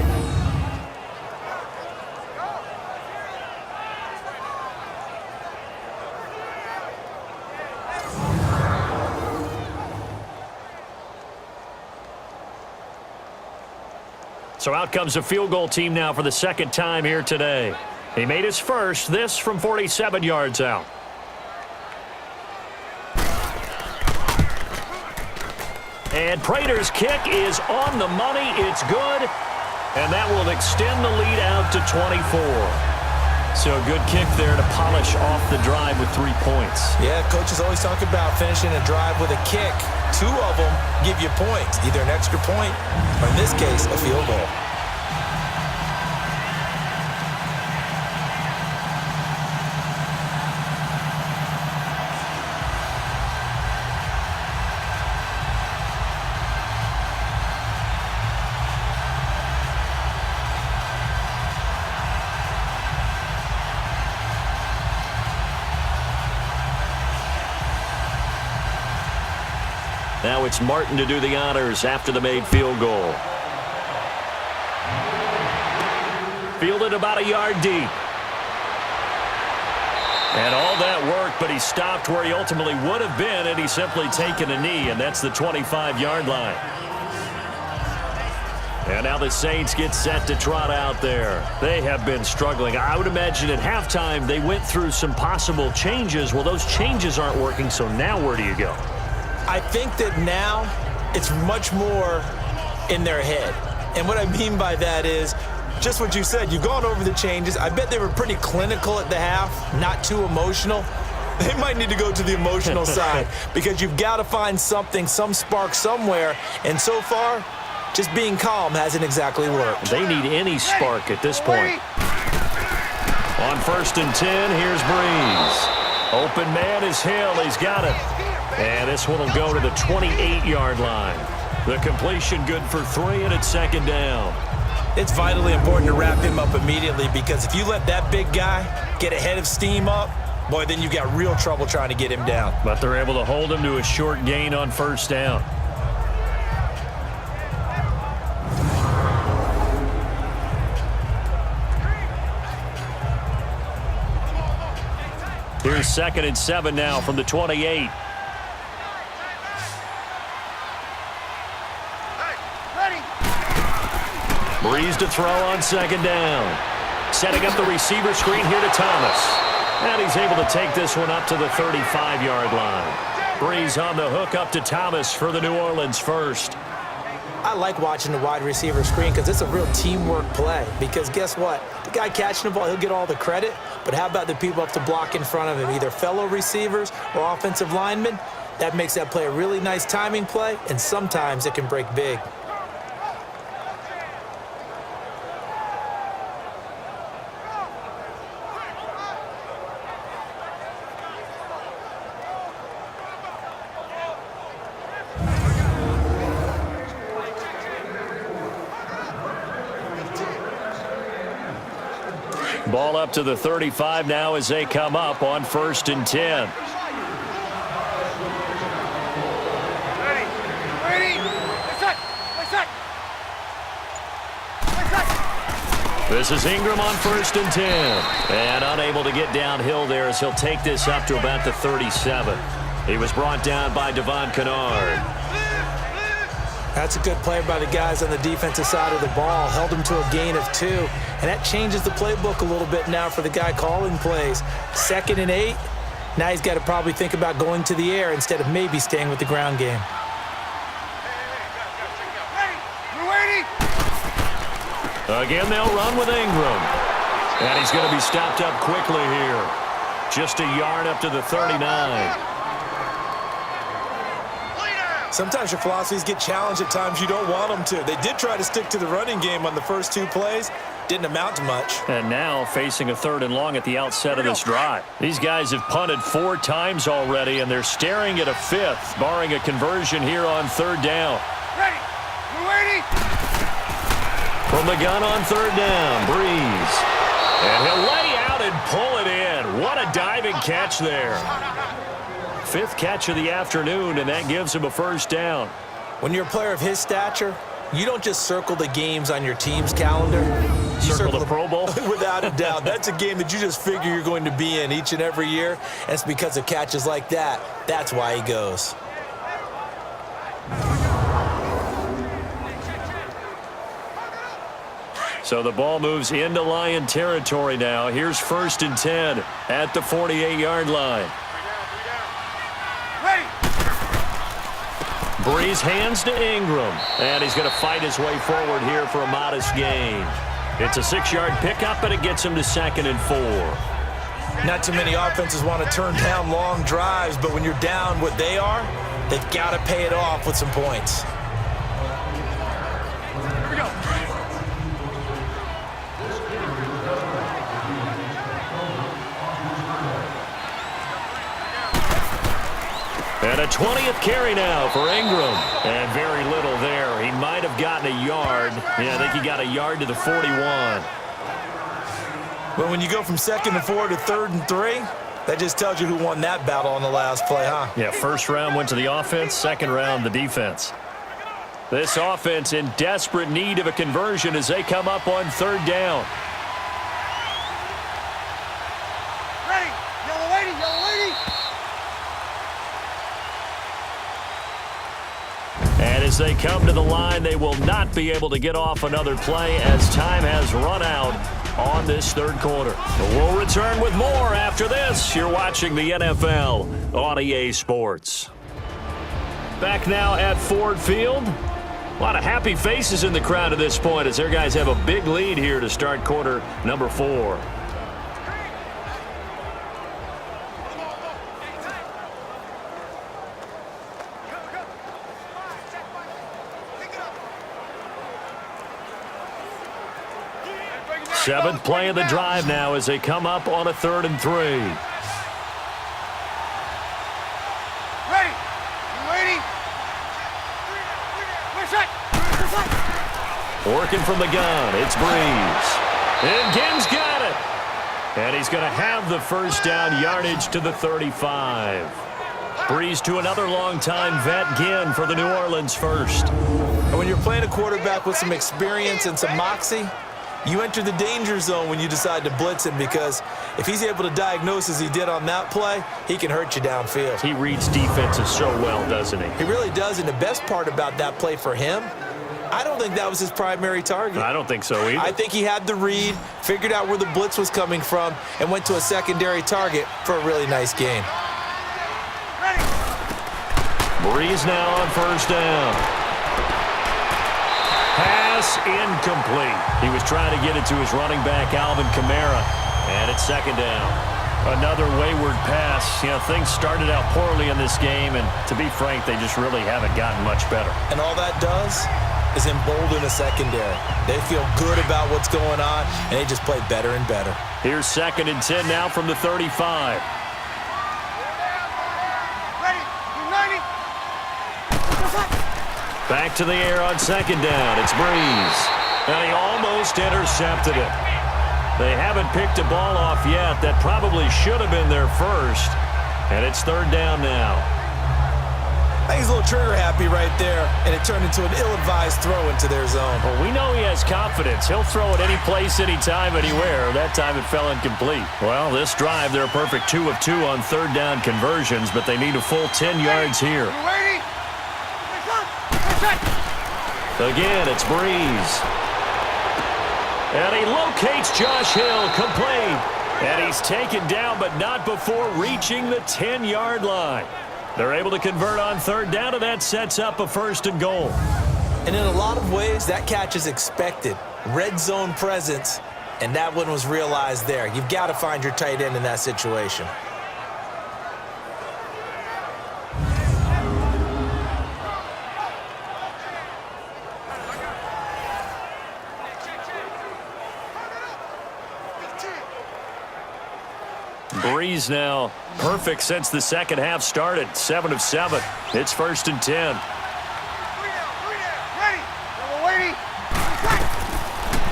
So out comes the field goal team now for the 2nd time here today. He made his first, this from 47 yards out. And Prater's kick is on the money. It's good. And that will extend the lead out to 24. So a good kick there to polish off the drive with 3 points. Yeah, coaches always talk about finishing a drive with a kick. 2 of them give you points, either an extra point or, in this case, a field goal. Now it's Martin to do the honors after the made field goal. Fielded about a yard deep. And all that work, but he stopped where he ultimately would have been had he simply taken a knee, and that's the 25-yard line. And now the Saints get set to trot out there. They have been struggling. I would imagine at halftime they went through some possible changes. Well, those changes aren't working, so now where do you go? I think that now it's much more in their head. And what I mean by that is just what you said. You've gone over the changes. I bet they were pretty clinical at the half, not too emotional. They might need to go to the emotional side because you've got to find something, some spark somewhere. And so far, just being calm hasn't exactly worked. They need any spark at this point. On 1st and 10, here's Brees. Open man is Hill. He's got it. And this one will go to the 28-yard line. The completion good for 3, and it's 2nd down. It's vitally important to wrap him up immediately because if you let that big guy get ahead of steam up, boy, then you got real trouble trying to get him down. But they're able to hold him to a short gain on 1st down. Here's 2nd and 7 now from the 28. Brees to throw on 2nd down. Setting up the receiver screen here to Thomas. And he's able to take this one up to the 35-yard line. Brees on the hook up to Thomas for the New Orleans first. I like watching the wide receiver screen because it's a real teamwork play. Because guess what? The guy catching the ball, he'll get all the credit. But how about the people up to block in front of him, either fellow receivers or offensive linemen? That makes that play a really nice timing play, and sometimes it can break big. Ball up to the 35 now as they come up on 1st and 10. This is Ingram on 1st and 10. And unable to get downhill there as he'll take this up to about the 37. He was brought down by Devon Kennard. That's a good play by the guys on the defensive side of the ball. Held him to a gain of 2. And that changes the playbook a little bit now for the guy calling plays. 2nd and 8. Now he's got to probably think about going to the air instead of maybe staying with the ground game. Again, they'll run with Ingram. And he's going to be stopped up quickly here. Just a yard up to the 39. Sometimes your philosophies get challenged at times you don't want them to. They did try to stick to the running game on the first 2 plays. Didn't amount to much. And now facing a 3rd and long at the outset of this drive. These guys have punted 4 times already, and they're staring at a 5th, barring a conversion here on 3rd down. Ready. Ready. From the gun on 3rd down, Brees. And he'll lay out and pull it in. What a diving catch there. 5th catch of the afternoon, and that gives him a 1st down. When you're a player of his stature, you don't just circle the games on your team's calendar. You circle the Pro Bowl? Without a doubt. That's a game that you just figure you're going to be in each and every year. And it's because of catches like that. That's why he goes. So the ball moves into Lion territory now. Here's 1st and 10 at the 48-yard line. Brees hands to Ingram, and he's going to fight his way forward here for a modest gain. It's a 6-yard pickup, and it gets him to 2nd and 4. Not too many offenses want to turn down long drives, but when you're down what they are, they've got to pay it off with some points. Here we go. And a 20th carry now for Ingram. And very little there. He might have gotten a yard. Yeah, I think he got a yard to the 41. But when you go from 2nd and 4 to 3rd and 3, that just tells you who won that battle on the last play, huh? Yeah, first round went to the offense, second round the defense. This offense in desperate need of a conversion as they come up on 3rd down. Ready. Yellow lady, yellow lady. And as they come to the line, they will not be able to get off another play as time has run out on this 3rd quarter. We'll return with more after this. You're watching the NFL on EA Sports. Back now at Ford Field. A lot of happy faces in the crowd at this point as their guys have a big lead here to start quarter number 4. Seventh play of the drive now as they come up on a 3rd and 3. Ready. Lady. Working from the gun, it's Brees. And Ginn's got it. And he's going to have the first down yardage to the 35. Brees to another long-time vet, Ginn, for the New Orleans first. And when you're playing a quarterback with some experience and some moxie, you enter the danger zone when you decide to blitz him, because if he's able to diagnose as he did on that play, he can hurt you downfield. He reads defenses so well, doesn't he? He really does, and the best part about that play for him, I don't think that was his primary target. I don't think so either. I think he had the read, figured out where the blitz was coming from, and went to a secondary target for a really nice gain. Brees now on first down. Pass incomplete. He was trying to get it to his running back, Alvin Kamara, and it's 2nd down. Another wayward pass. You know, things started out poorly in this game, and to be frank, they just really haven't gotten much better. And all that does is embolden a secondary. They feel good about what's going on, and they just play better and better. Here's 2nd and 10 now from the 35. Back to the air on 2nd down. It's Brees. And he almost intercepted it. They haven't picked a ball off yet. That probably should have been their first. And it's 3rd down now. I think he's a little trigger happy right there, and it turned into an ill-advised throw into their zone. Well, we know he has confidence. He'll throw it any place, anytime, anywhere. That time it fell incomplete. Well, this drive, they're a perfect 2 of 2 on 3rd down conversions, but they need a full 10 yards here. Again, it's Brees. And he locates Josh Hill, complete. And he's taken down, but not before reaching the 10-yard line. They're able to convert on 3rd down, and that sets up a 1st and goal. And in a lot of ways, that catch is expected. Red zone presence, and that one was realized there. You've got to find your tight end in that situation. Brees now perfect since the second half started. 7 of 7. It's 1st and 10.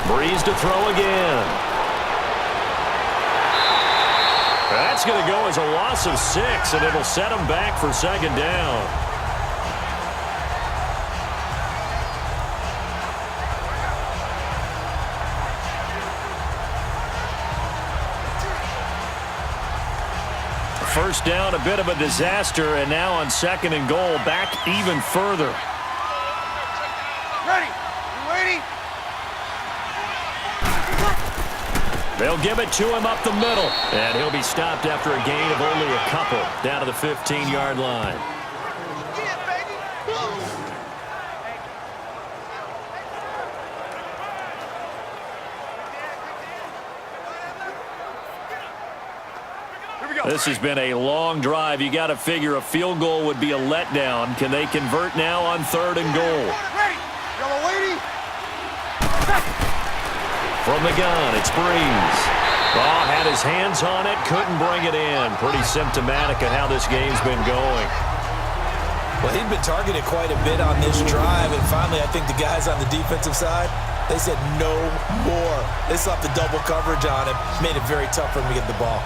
Brees to throw again. That's going to go as a loss of 6, and it'll set him back for 2nd down. First down, a bit of a disaster, and now on 2nd and goal, back even further. Ready. Ready. They'll give it to him up the middle, and he'll be stopped after a gain of only a couple down to the 15-yard line. This has been a long drive. You got to figure a field goal would be a letdown. Can they convert now on 3rd and goal? Ready. Yellow lady. From the gun, it's Brees. Oh, had his hands on it, couldn't bring it in. Pretty symptomatic of how this game's been going. Well, he'd been targeted quite a bit on this drive, and finally I think the guys on the defensive side, they said no more. They slapped the double coverage on him, made it very tough for him to get the ball.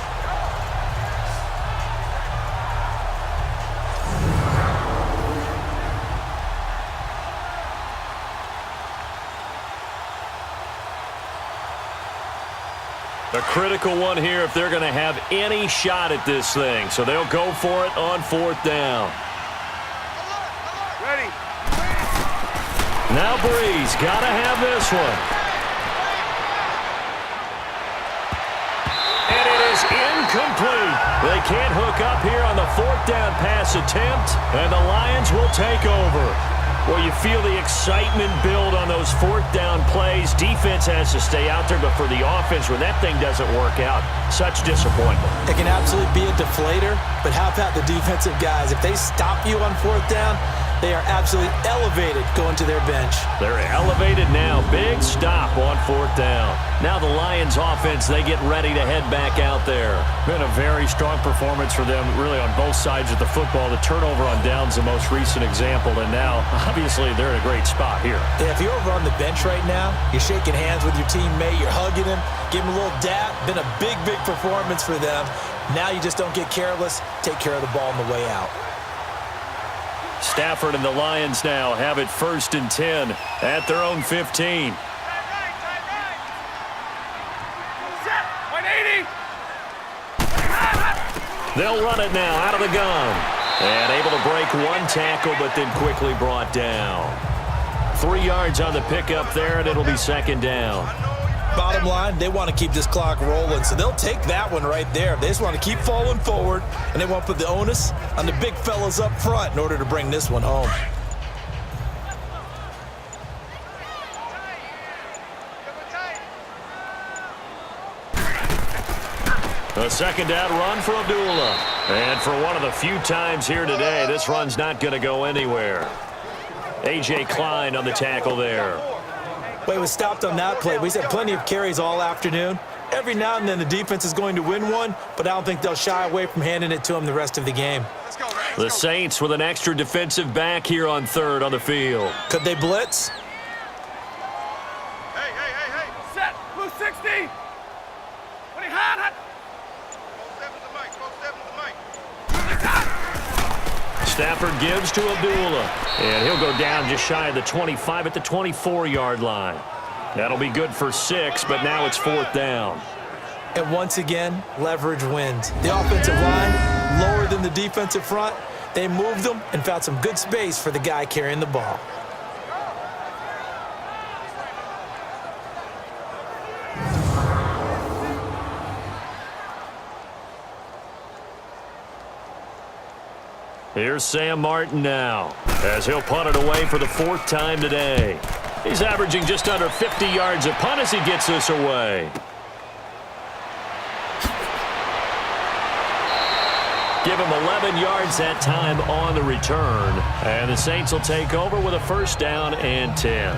A critical one here if they're going to have any shot at this thing. So they'll go for it on 4th down. Ready. Now Brees, got to have this one. And it is incomplete. They can't hook up here on the 4th down pass attempt, and the Lions will take over. Well, you feel the excitement build on those 4th down plays. Defense has to stay out there, but for the offense, when that thing doesn't work out, such disappointment. It can absolutely be a deflator, but how about the defensive guys? If they stop you on 4th down, they are absolutely elevated going to their bench. They're elevated now. Big stop on 4th down. Now the Lions offense, they get ready to head back out there. Been a very strong performance for them, really on both sides of the football. The turnover on downs, the most recent example, and now, obviously, they're in a great spot here. Yeah, if you're over on the bench right now, you're shaking hands with your teammate, you're hugging him, giving him a little dap. Been a big, big performance for them. Now you just don't get careless. Take care of the ball on the way out. Stafford and the Lions now have it 1st and 10 at their own 15. They'll run it now out of the gun. And able to break one tackle, but then quickly brought down. 3 yards on the pickup there, and it'll be 2nd down. Bottom line, they want to keep this clock rolling, so they'll take that one right there. They just want to keep falling forward, and they want to put the onus on the big fellas up front in order to bring this one home. A 2nd down run for Abdullah. And for one of the few times here today, this run's not going to go anywhere. A.J. Klein on the tackle there. Well, he was stopped on that play. We've had plenty of carries all afternoon. Every now and then the defense is going to win one, but I don't think they'll shy away from handing it to him the rest of the game. The Saints with an extra defensive back here on 3rd on the field. Could they blitz? Hey. Set. Blue 60. Hot. Stafford gives to Abdullah, and he'll go down just shy of the 25 at the 24-yard line. That'll be good for 6, but now it's 4th down. And once again, leverage wins. The offensive line, lower than the defensive front. They moved them and found some good space for the guy carrying the ball. Here's Sam Martin now, as he'll punt it away for the 4th time today. He's averaging just under 50 yards a punt as he gets this away. Give him 11 yards that time on the return. And the Saints will take over with a 1st down and 10.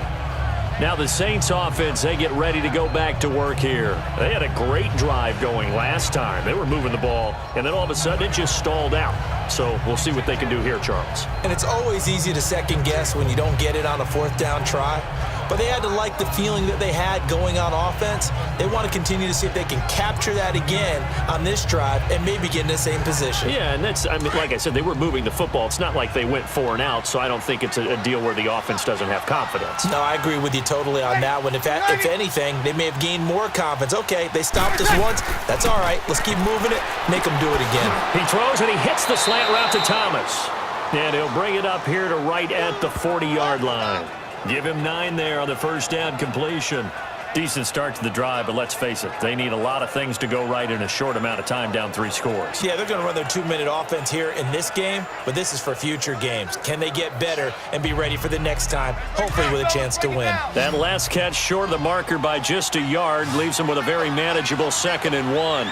Now the Saints offense, they get ready to go back to work here. They had a great drive going last time. They were moving the ball, and then all of a sudden it just stalled out. So we'll see what they can do here, Charles. And it's always easy to second guess when you don't get it on a 4th down try. But they had to like the feeling that they had going on offense. They want to continue to see if they can capture that again on this drive and maybe get in the same position. Yeah, and that's, I mean, like I said, they were moving the football. It's not like they went 4 and out, so I don't think it's a deal where the offense doesn't have confidence. No, I agree with you totally on that one. If anything, they may have gained more confidence. Okay, they stopped us once. That's all right. Let's keep moving it. Make them do it again. He throws and he hits the slant route to Thomas. And he'll bring it up here to right at the 40-yard line. Give him 9 there on the 1st down completion. Decent start to the drive, but let's face it, they need a lot of things to go right in a short amount of time, down 3 scores. Yeah, they're going to run their 2-minute offense here in this game, but this is for future games. Can they get better and be ready for the next time, hopefully with a chance to win? That last catch short of the marker by just a yard leaves them with a very manageable 2nd and 1.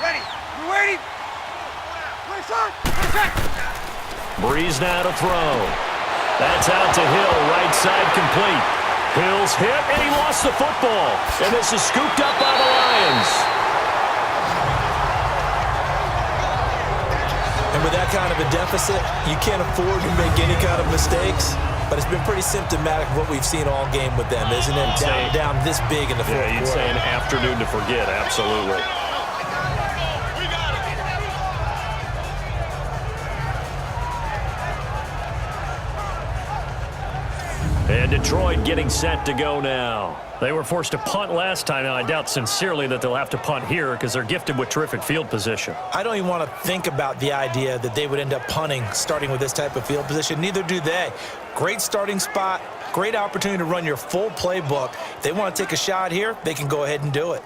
Ready. You waiting? Brees now to throw. That's out to Hill, right side complete. Hill's hit, and he lost the football. And this is scooped up by the Lions. And with that kind of a deficit, you can't afford to make any kind of mistakes. But it's been pretty symptomatic of what we've seen all game with them, isn't it? Down this big in the fourth quarter. Yeah, you'd say an afternoon to forget, absolutely. And Detroit getting set to go now. They were forced to punt last time. Now, I doubt sincerely that they'll have to punt here because they're gifted with terrific field position. I don't even want to think about the idea that they would end up punting starting with this type of field position. Neither do they. Great starting spot, great opportunity to run your full playbook. If they want to take a shot here, they can go ahead and do it.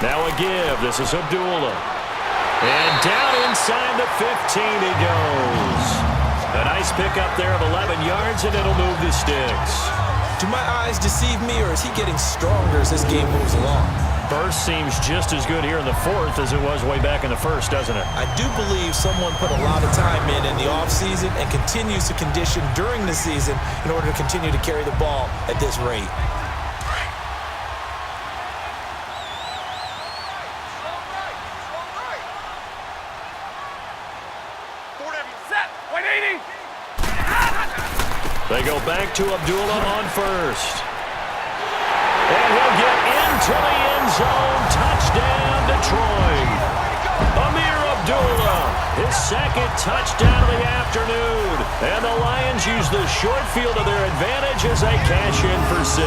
Now a give. This is Abdullah. And down inside the 15 he goes. A nice pickup there of 11 yards, and it'll move the sticks. Do my eyes deceive me, or is he getting stronger as this game moves along? Burst seems just as good here in the fourth as it was way back in the first, doesn't it? I do believe someone put a lot of time in the offseason and continues to condition during the season in order to continue to carry the ball at this rate. They go back to Abdullah on first. And he'll get into the end zone. Touchdown, Detroit. Amir Abdullah, his second touchdown of the afternoon. And the Lions use the short field to their advantage as they cash in for 6.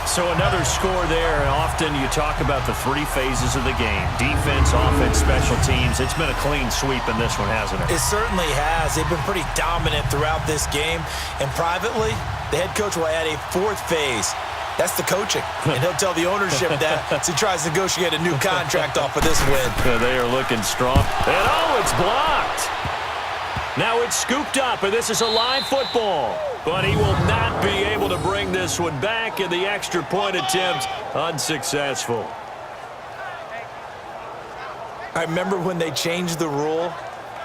So another score there, and often you talk about the three phases of the game. Defense, offense, special teams. It's been a clean sweep in this one, hasn't it? It certainly has. They've been pretty dominant throughout this game. And privately, the head coach will add a fourth phase. That's the coaching. And he'll tell the ownership that as he tries to negotiate a new contract off of this win. They are looking strong. And oh, it's blocked. Now it's scooped up, and this is a live football. But he will not be able to bring this one back, and the extra point attempt unsuccessful. I remember when they changed the rule,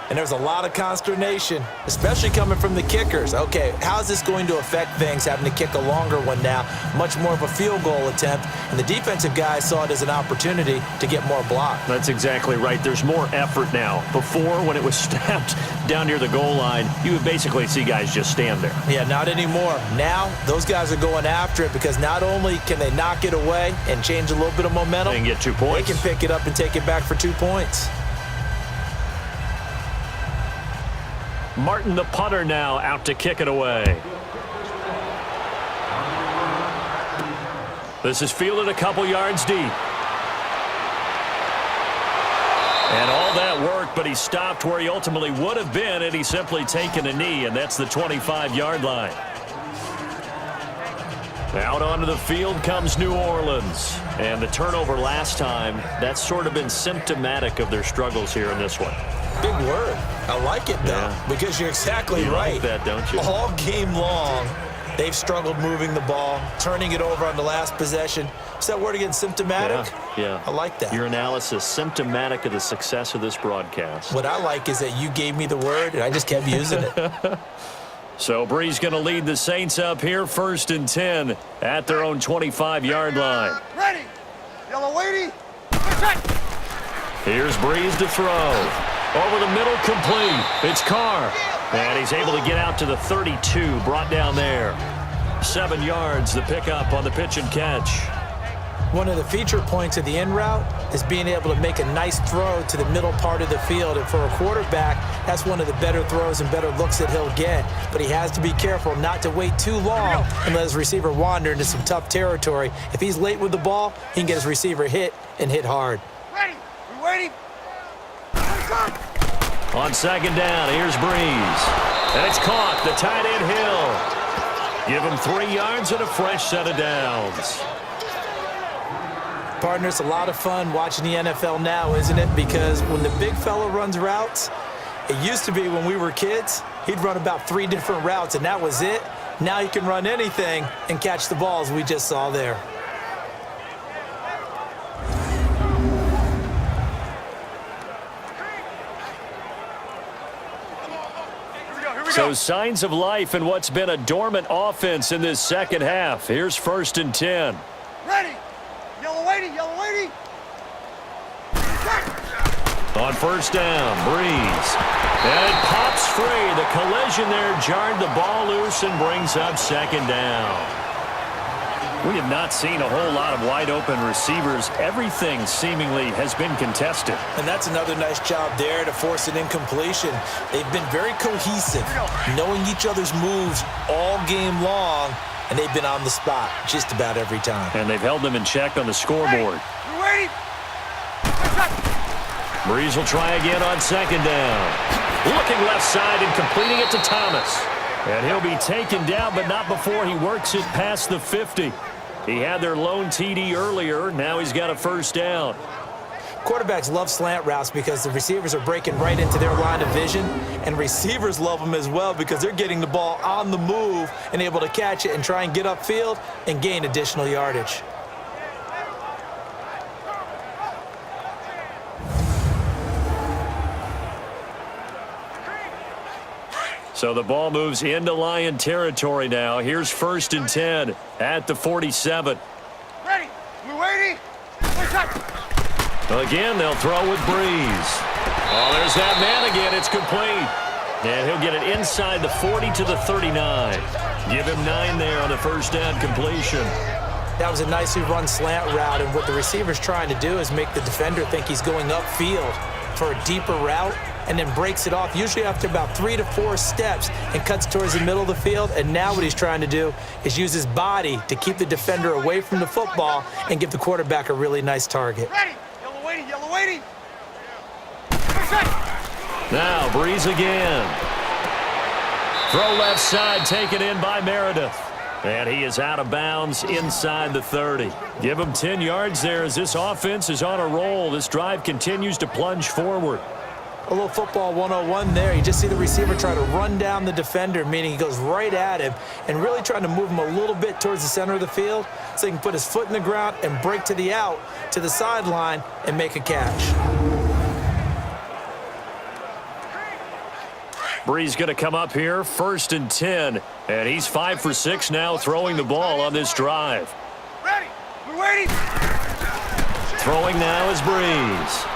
and there was a lot of consternation, especially coming from the kickers. Okay, how's this going to affect things, having to kick a longer one now, much more of a field goal attempt, and the defensive guys saw it as an opportunity to get more block. That's exactly right. There's more effort now. Before, when it was snapped down near the goal line, you would basically see guys just stand there. Yeah, not anymore. Now, those guys are going after it because not only can they knock it away and change a little bit of momentum, and get 2 points. They can pick it up and take it back for 2 points. Martin, the punter, now out to kick it away. This is fielded a couple yards deep. And all that work, but he stopped where he ultimately would have been, and he's simply taken a knee, and that's the 25-yard line. Out onto the field comes New Orleans. And the turnover last time, that's sort of been symptomatic of their struggles here in this one. Big word. I like it, though, because you're exactly right. You like that, don't you? All game long, they've struggled moving the ball, turning it over on the last possession. Is that word again, symptomatic? Yeah. I like that. Your analysis, symptomatic of the success of this broadcast. What I like is that you gave me the word, and I just kept using it. So Brees going to lead the Saints up here, 1st and 10 at their own 25-yard line. Ready. Yellow lady. Here's Brees to throw. Over the middle, complete. It's Carr. And he's able to get out to the 32, brought down there. 7 yards, the pickup on the pitch and catch. One of the feature points of the in route is being able to make a nice throw to the middle part of the field. And for a quarterback, that's one of the better throws and better looks that he'll get. But he has to be careful not to wait too long and let his receiver wander into some tough territory. If he's late with the ball, he can get his receiver hit and hit hard. Ready. We waiting. On 2nd down, here's Brees. And it's caught, the tight end Hill. Give him 3 yards and a fresh set of downs. Partner, it's a lot of fun watching the NFL now, isn't it? Because when the big fella runs routes, it used to be when we were kids, he'd run about 3 different routes, and that was it. Now he can run anything and catch the balls we just saw there. So signs of life in what's been a dormant offense in this second half. Here's 1st and 10. Ready. Yellow lady, yellow lady. On 1st down, Brees. And it pops free. The collision there jarred the ball loose and brings up 2nd down. We have not seen a whole lot of wide-open receivers. Everything seemingly has been contested. And that's another nice job there to force an incompletion. They've been very cohesive, knowing each other's moves all game long, and they've been on the spot just about every time. And they've held them in check on the scoreboard. Ready. Brees will try again on 2nd down. Looking left side and completing it to Thomas. And he'll be taken down, but not before he works it past the 50. He had their lone TD earlier. Now he's got a 1st down. Quarterbacks love slant routes because the receivers are breaking right into their line of vision, and receivers love them as well because they're getting the ball on the move and able to catch it and try and get upfield and gain additional yardage. So the ball moves into Lion territory now. Here's 1st and 10 at the 47. Ready. Blue 80. Again, they'll throw with Brees. Oh, there's that man again. It's complete. And he'll get it inside the 40 to the 39. Give him 9 there on the 1st down completion. That was a nicely run slant route, and what the receiver's trying to do is make the defender think he's going upfield for a deeper route, and then breaks it off, usually after about 3 to 4 steps, and cuts towards the middle of the field. And now what he's trying to do is use his body to keep the defender away from the football and give the quarterback a really nice target. Ready. Yellow lady, yellow lady. Now Brees again. Throw left side, taken in by Meredith. And he is out of bounds inside the 30. Give him 10 yards there as this offense is on a roll. This drive continues to plunge forward. A little football 101 there. You just see the receiver try to run down the defender, meaning he goes right at him and really trying to move him a little bit towards the center of the field so he can put his foot in the ground and break to the out, to the sideline, and make a catch. Brees going to come up here, 1st and 10, and he's 5 for 6 now throwing the ball on this drive. Ready. Blue 80. Throwing now is Brees.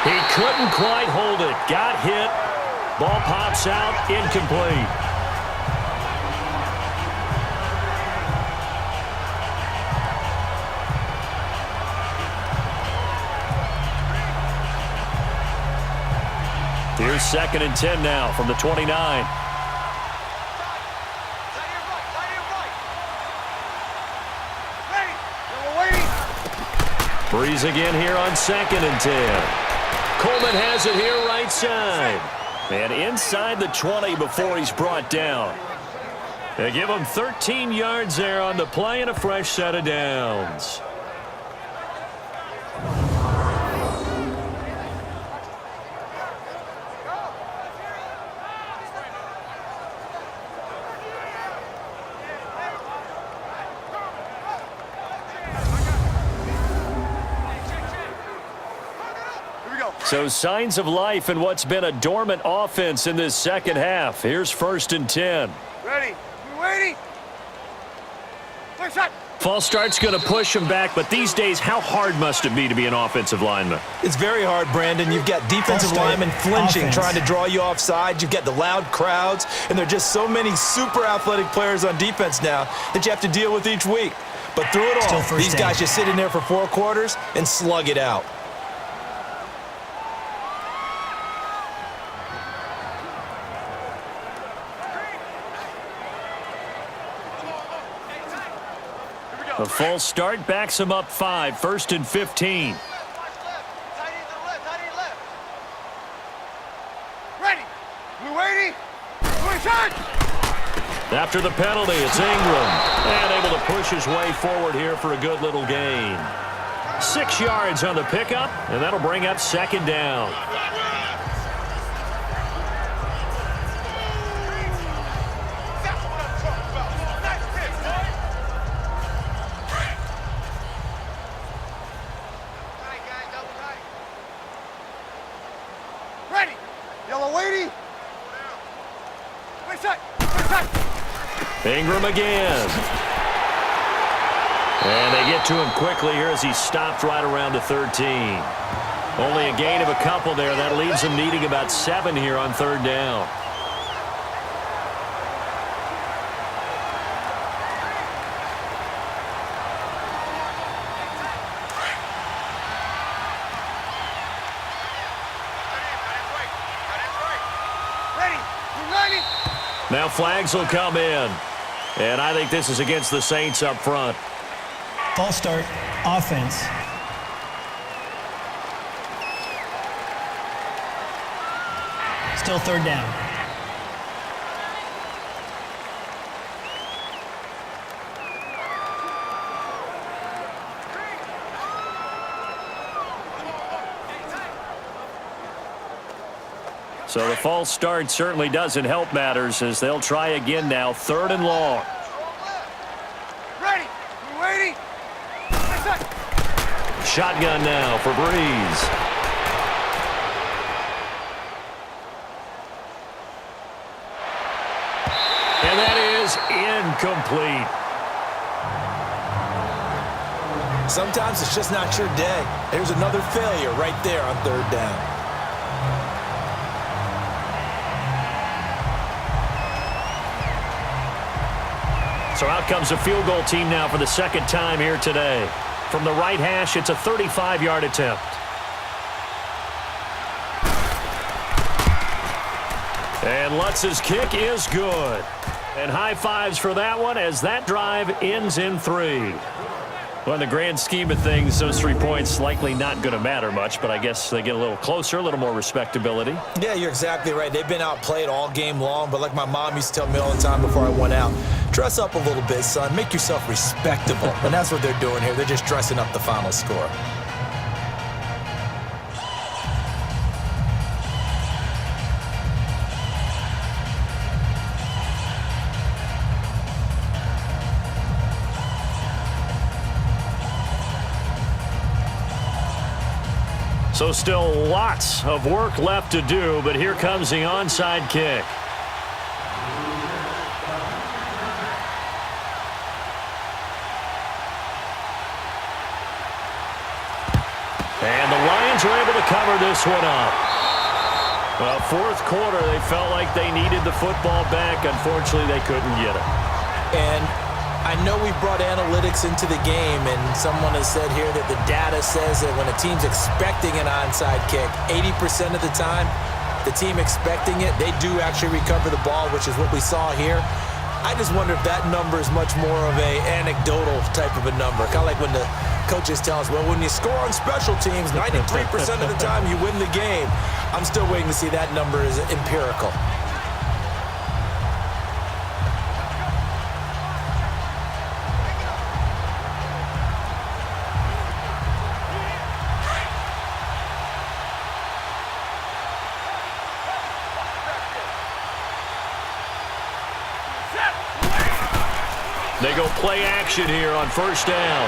He couldn't quite hold it. Got hit. Ball pops out. Incomplete. Here's 2nd and 10 now from the 29. Brees again here on 2nd and 10. Coleman has it here right side. And inside the 20 before he's brought down. They give him 13 yards there on the play and a fresh set of downs. So signs of life in what's been a dormant offense in this second half. Here's 1st and 10. Ready. You ready? Clear shot. False start's going to push him back, but these days, how hard must it be to be an offensive lineman? It's very hard, Brandon. You've got defensive linemen flinching, trying to draw you offside. You've got the loud crowds, and there are just so many super athletic players on defense now that you have to deal with each week. But through it all, these guys just sit in there for 4 quarters and slug it out. A false start backs him up 5, 1st and 15. After the penalty, it's Ingram. And able to push his way forward here for a good little gain. 6 yards on the pickup, and that'll bring up second down. Ready. Yellow lady. Wait a sec. Ingram again. And they get to him quickly here as he stopped right around the 13. Only a gain of a couple there. That leaves him needing about 7 here on third down. Now flags will come in. And I think this is against the Saints up front. False start, offense. Still third down. So the false start certainly doesn't help matters as they'll try again now, 3rd and long. Ready. You waiting? Shotgun now for Brees. And that is incomplete. Sometimes it's just not your day. There's another failure right there on third down. So out comes a field goal team now for the second time here today. From the right hash, it's a 35-yard attempt. And Lutz's kick is good. And high fives for that one as that drive ends in 3. Well, in the grand scheme of things, those 3 points likely not going to matter much, but I guess they get a little closer, a little more respectability. Yeah, you're exactly right. They've been outplayed all game long, but like my mom used to tell me all the time before I went out, dress up a little bit, son. Make yourself respectable. And that's what they're doing here. They're just dressing up the final score. So still lots of work left to do, but here comes the onside kick. And the Lions are able to cover this one up. Well, 4th quarter, they felt like they needed the football back. Unfortunately, they couldn't get it. And I know we brought analytics into the game, and someone has said here that the data says that when a team's expecting an onside kick, 80% of the time, the team expecting it, they do actually recover the ball, which is what we saw here. I just wonder if that number is much more of a anecdotal type of a number. Kind of like when the coaches tell us, well, when you score on special teams, 93% of the time you win the game. I'm still waiting to see that number is empirical. They go play action here on first down.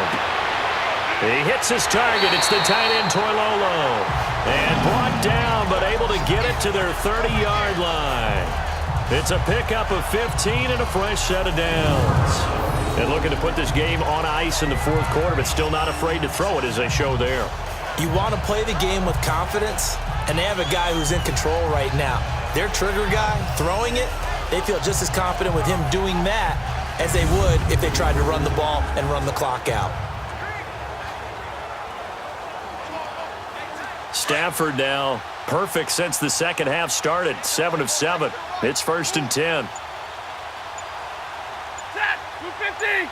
He hits his target. It's the tight end, Toilolo. And brought down, but able to get it to their 30-yard line. It's a pickup of 15 and a fresh set of downs. And looking to put this game on ice in the 4th quarter, but still not afraid to throw it as they show there. You want to play the game with confidence, and they have a guy who's in control right now. Their trigger guy, throwing it, they feel just as confident with him doing that as they would if they tried to run the ball and run the clock out. Stafford now perfect since the second half started. 7 of 7. It's 1st and 10. Set. 250.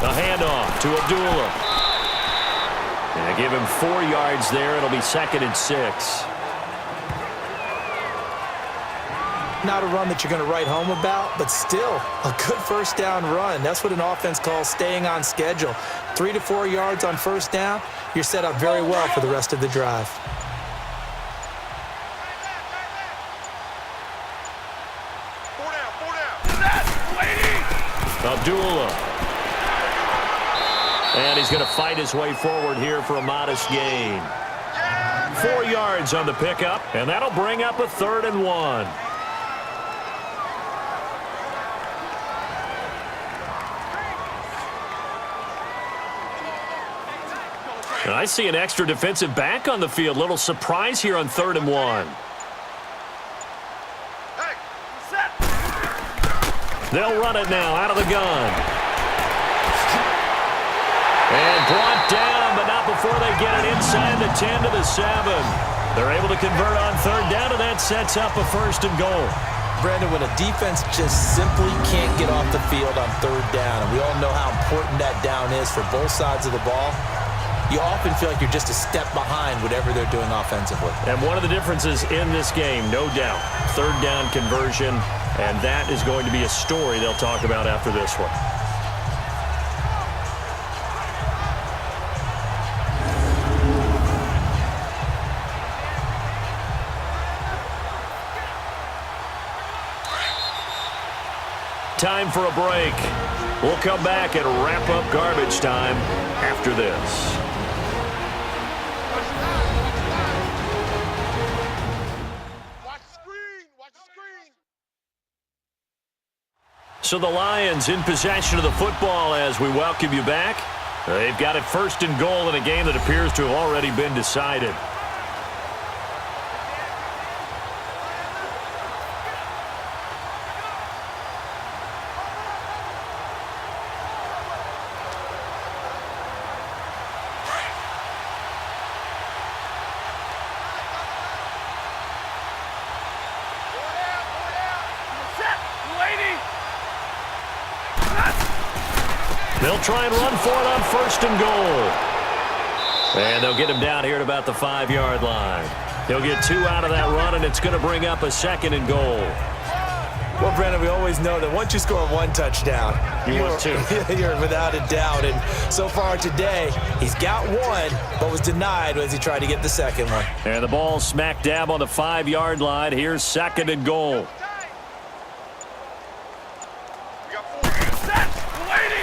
A handoff to Abdullah. And they give him 4 yards there. It'll be 2nd and 6. Not a run that you're going to write home about, but still a good first down run. That's what an offense calls staying on schedule. 3 to 4 yards on first down, you're set up very well for the rest of the drive. Abdullah. And he's going to fight his way forward here for a modest gain. 4 yards on the pickup, and that'll bring up a 3rd and 1. And I see an extra defensive back on the field. Little surprise here on 3rd and 1. They'll run it now out of the gun. And brought down, but not before they get it inside the 10 to the 7. They're able to convert on 3rd down, and that sets up a 1st and goal. Brandon, when a defense just simply can't get off the field on 3rd down, and we all know how important that down is for both sides of the ball, you often feel like you're just a step behind whatever they're doing offensively. And one of the differences in this game, no doubt, 3rd down conversion, and that is going to be a story they'll talk about after this one. Time for a break. We'll come back and wrap up garbage time after this. So the Lions in possession of the football as we welcome you back. They've got it 1st and goal in a game that appears to have already been decided. They'll try and run for it on 1st and goal. And they'll get him down here at about the 5-yard line. He'll get 2 out of that run, and it's going to bring up a 2nd and goal. Well, Brandon, we always know that once you score 1 touchdown, you're without a doubt. And so far today, he's got 1, but was denied as he tried to get the 2nd one. And the ball smack dab on the 5-yard line. Here's 2nd and goal.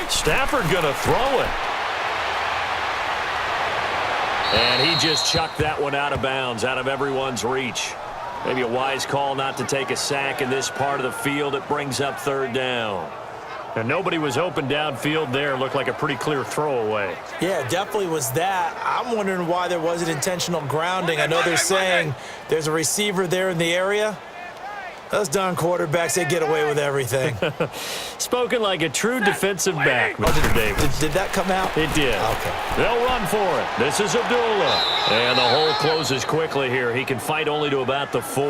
Stafford going to throw it. And he just chucked that one out of bounds, out of everyone's reach. Maybe a wise call not to take a sack in this part of the field. It brings up 3rd down. And nobody was open downfield there. Looked like a pretty clear throwaway. Yeah, definitely was that. I'm wondering why there wasn't intentional grounding. I know they're saying there's a receiver there in the area. Those darn quarterbacks, they get away with everything. Spoken like a true defensive back, Mr. Davis. Did that come out? It did. Okay. They'll run for it. This is Abdullah. And the hole closes quickly here. He can fight only to about the 4.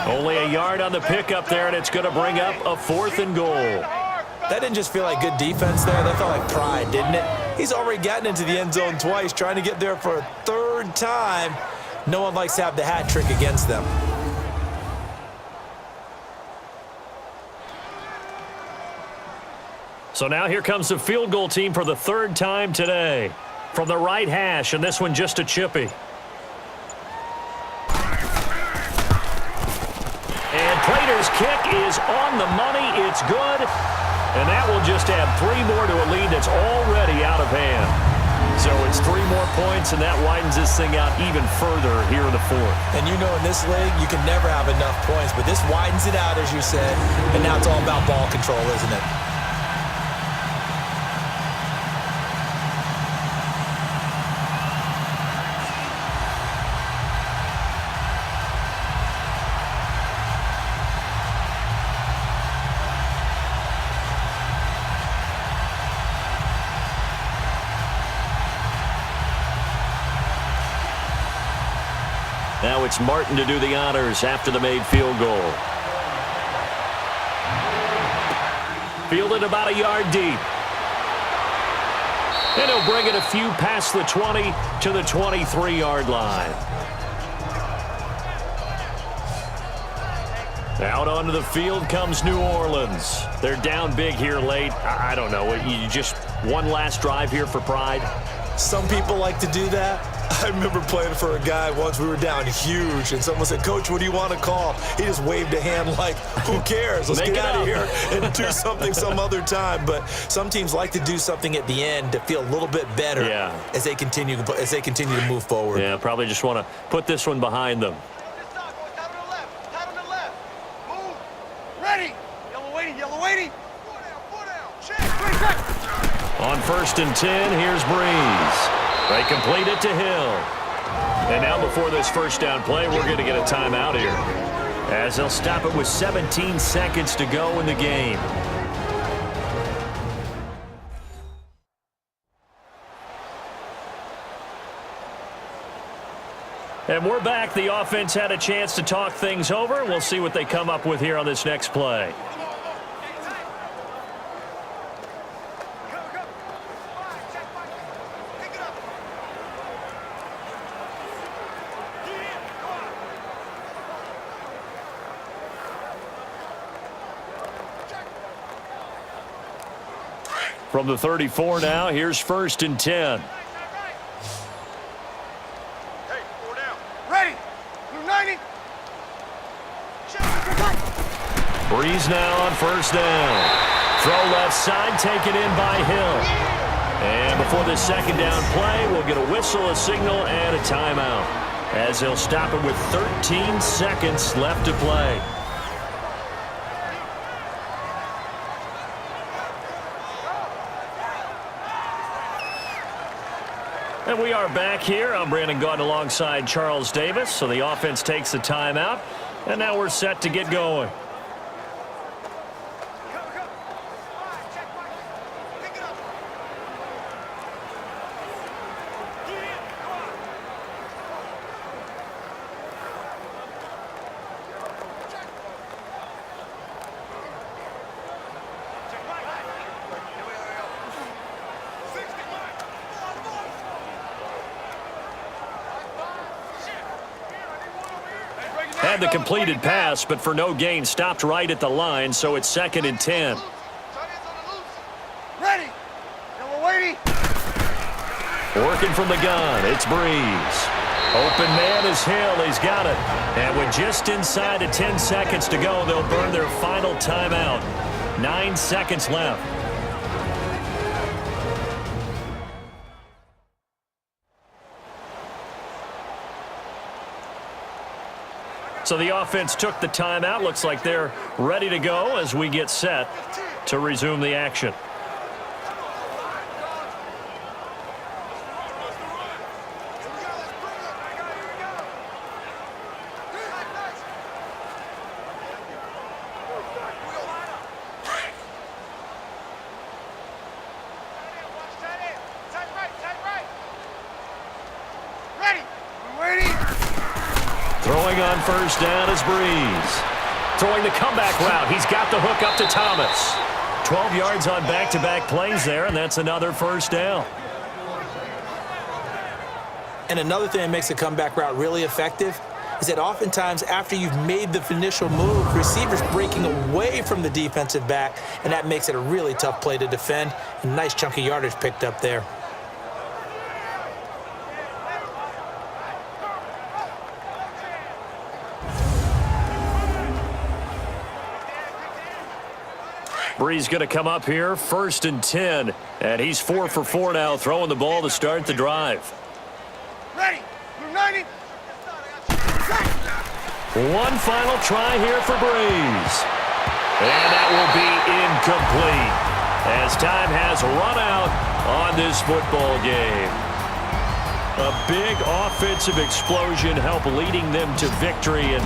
Only a yard on the pickup there, and it's going to bring up a 4th and goal. That didn't just feel like good defense there. That felt like pride, didn't it? He's already gotten into the end zone twice, trying to get there for a 3rd time. No one likes to have the hat trick against them. So now here comes the field goal team for the 3rd time today. From the right hash, and this one just a chippy. And Prater's kick is on the money. It's good. And that will just add 3 more to a lead that's already out of hand. So it's 3 more points, and that widens this thing out even further here in the 4th. And you know in this league, you can never have enough points, but this widens it out, as you said. And now it's all about ball control, isn't it? Now it's Martin to do the honors after the made field goal. Fielded about a yard deep. And he'll bring it a few past the 20 to the 23-yard line. Out onto the field comes New Orleans. They're down big here late. I don't know. You just one last drive here for pride? Some people like to do that. I remember playing for a guy once. We were down huge, and someone said, "Coach, what do you want to call?" He just waved a hand like, who cares? Let's get out of here and do something some other time. But some teams like to do something at the end to feel a little bit better as they continue to move forward. Yeah, probably just want to put this one behind them. On 1st and 10, here's Brees. They complete it to Hill. And now before this first down play, we're going to get a timeout here, as they'll stop it with 17 seconds to go in the game. And we're back. The offense had a chance to talk things over. We'll see what they come up with here on this next play. From the 34 now, here's 1st and 10. Hey, 4 down. Ready. Blue 90. Brees now on 1st down. Throw left side, taken in by Hill. And before the 2nd down play, we'll get a whistle, a signal, and a timeout, as he'll stop it with 13 seconds left to play. And we are back here. I'm Brandon Gaudin alongside Charles Davis. So the offense takes the timeout, and now we're set to get going. Had the completed pass, but for no gain, stopped right at the line, so it's 2nd and 10. Ready. Yellow lady. Working from the gun, it's Brees. Open man is Hill. He's got it. And with just inside of 10 seconds to go, they'll burn their final timeout. 9 seconds left. So the offense took the timeout. Looks like they're ready to go as we get set to resume the action. Throwing on 1st down is Brees. Throwing the comeback route. He's got the hook up to Thomas. 12 yards on back-to-back plays there, and that's another 1st down. And another thing that makes a comeback route really effective is that oftentimes after you've made the initial move, receivers breaking away from the defensive back, and that makes it a really tough play to defend. A nice chunk of yardage picked up there. Brees going to come up here, 1st and 10, and he's 4 for 4 now, throwing the ball to start the drive. Ready. Blue 90. One final try here for Brees. And that will be incomplete, as time has run out on this football game. A big offensive explosion helped leading them to victory, and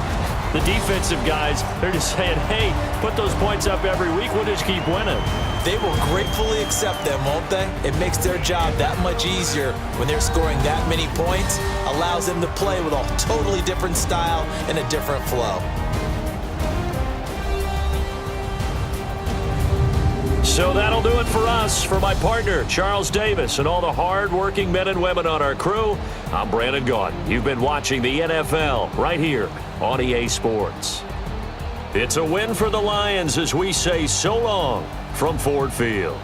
the defensive guys, they're just saying, hey, put those points up every week. We'll just keep winning. They will gratefully accept them, won't they? It makes their job that much easier when they're scoring that many points. Allows them to play with a totally different style and a different flow. So that'll do it for us. For my partner, Charles Davis, and all the hard-working men and women on our crew, I'm Brandon Gaudin. You've been watching the NFL right here on EA Sports. It's a win for the Lions as we say so long from Ford Field.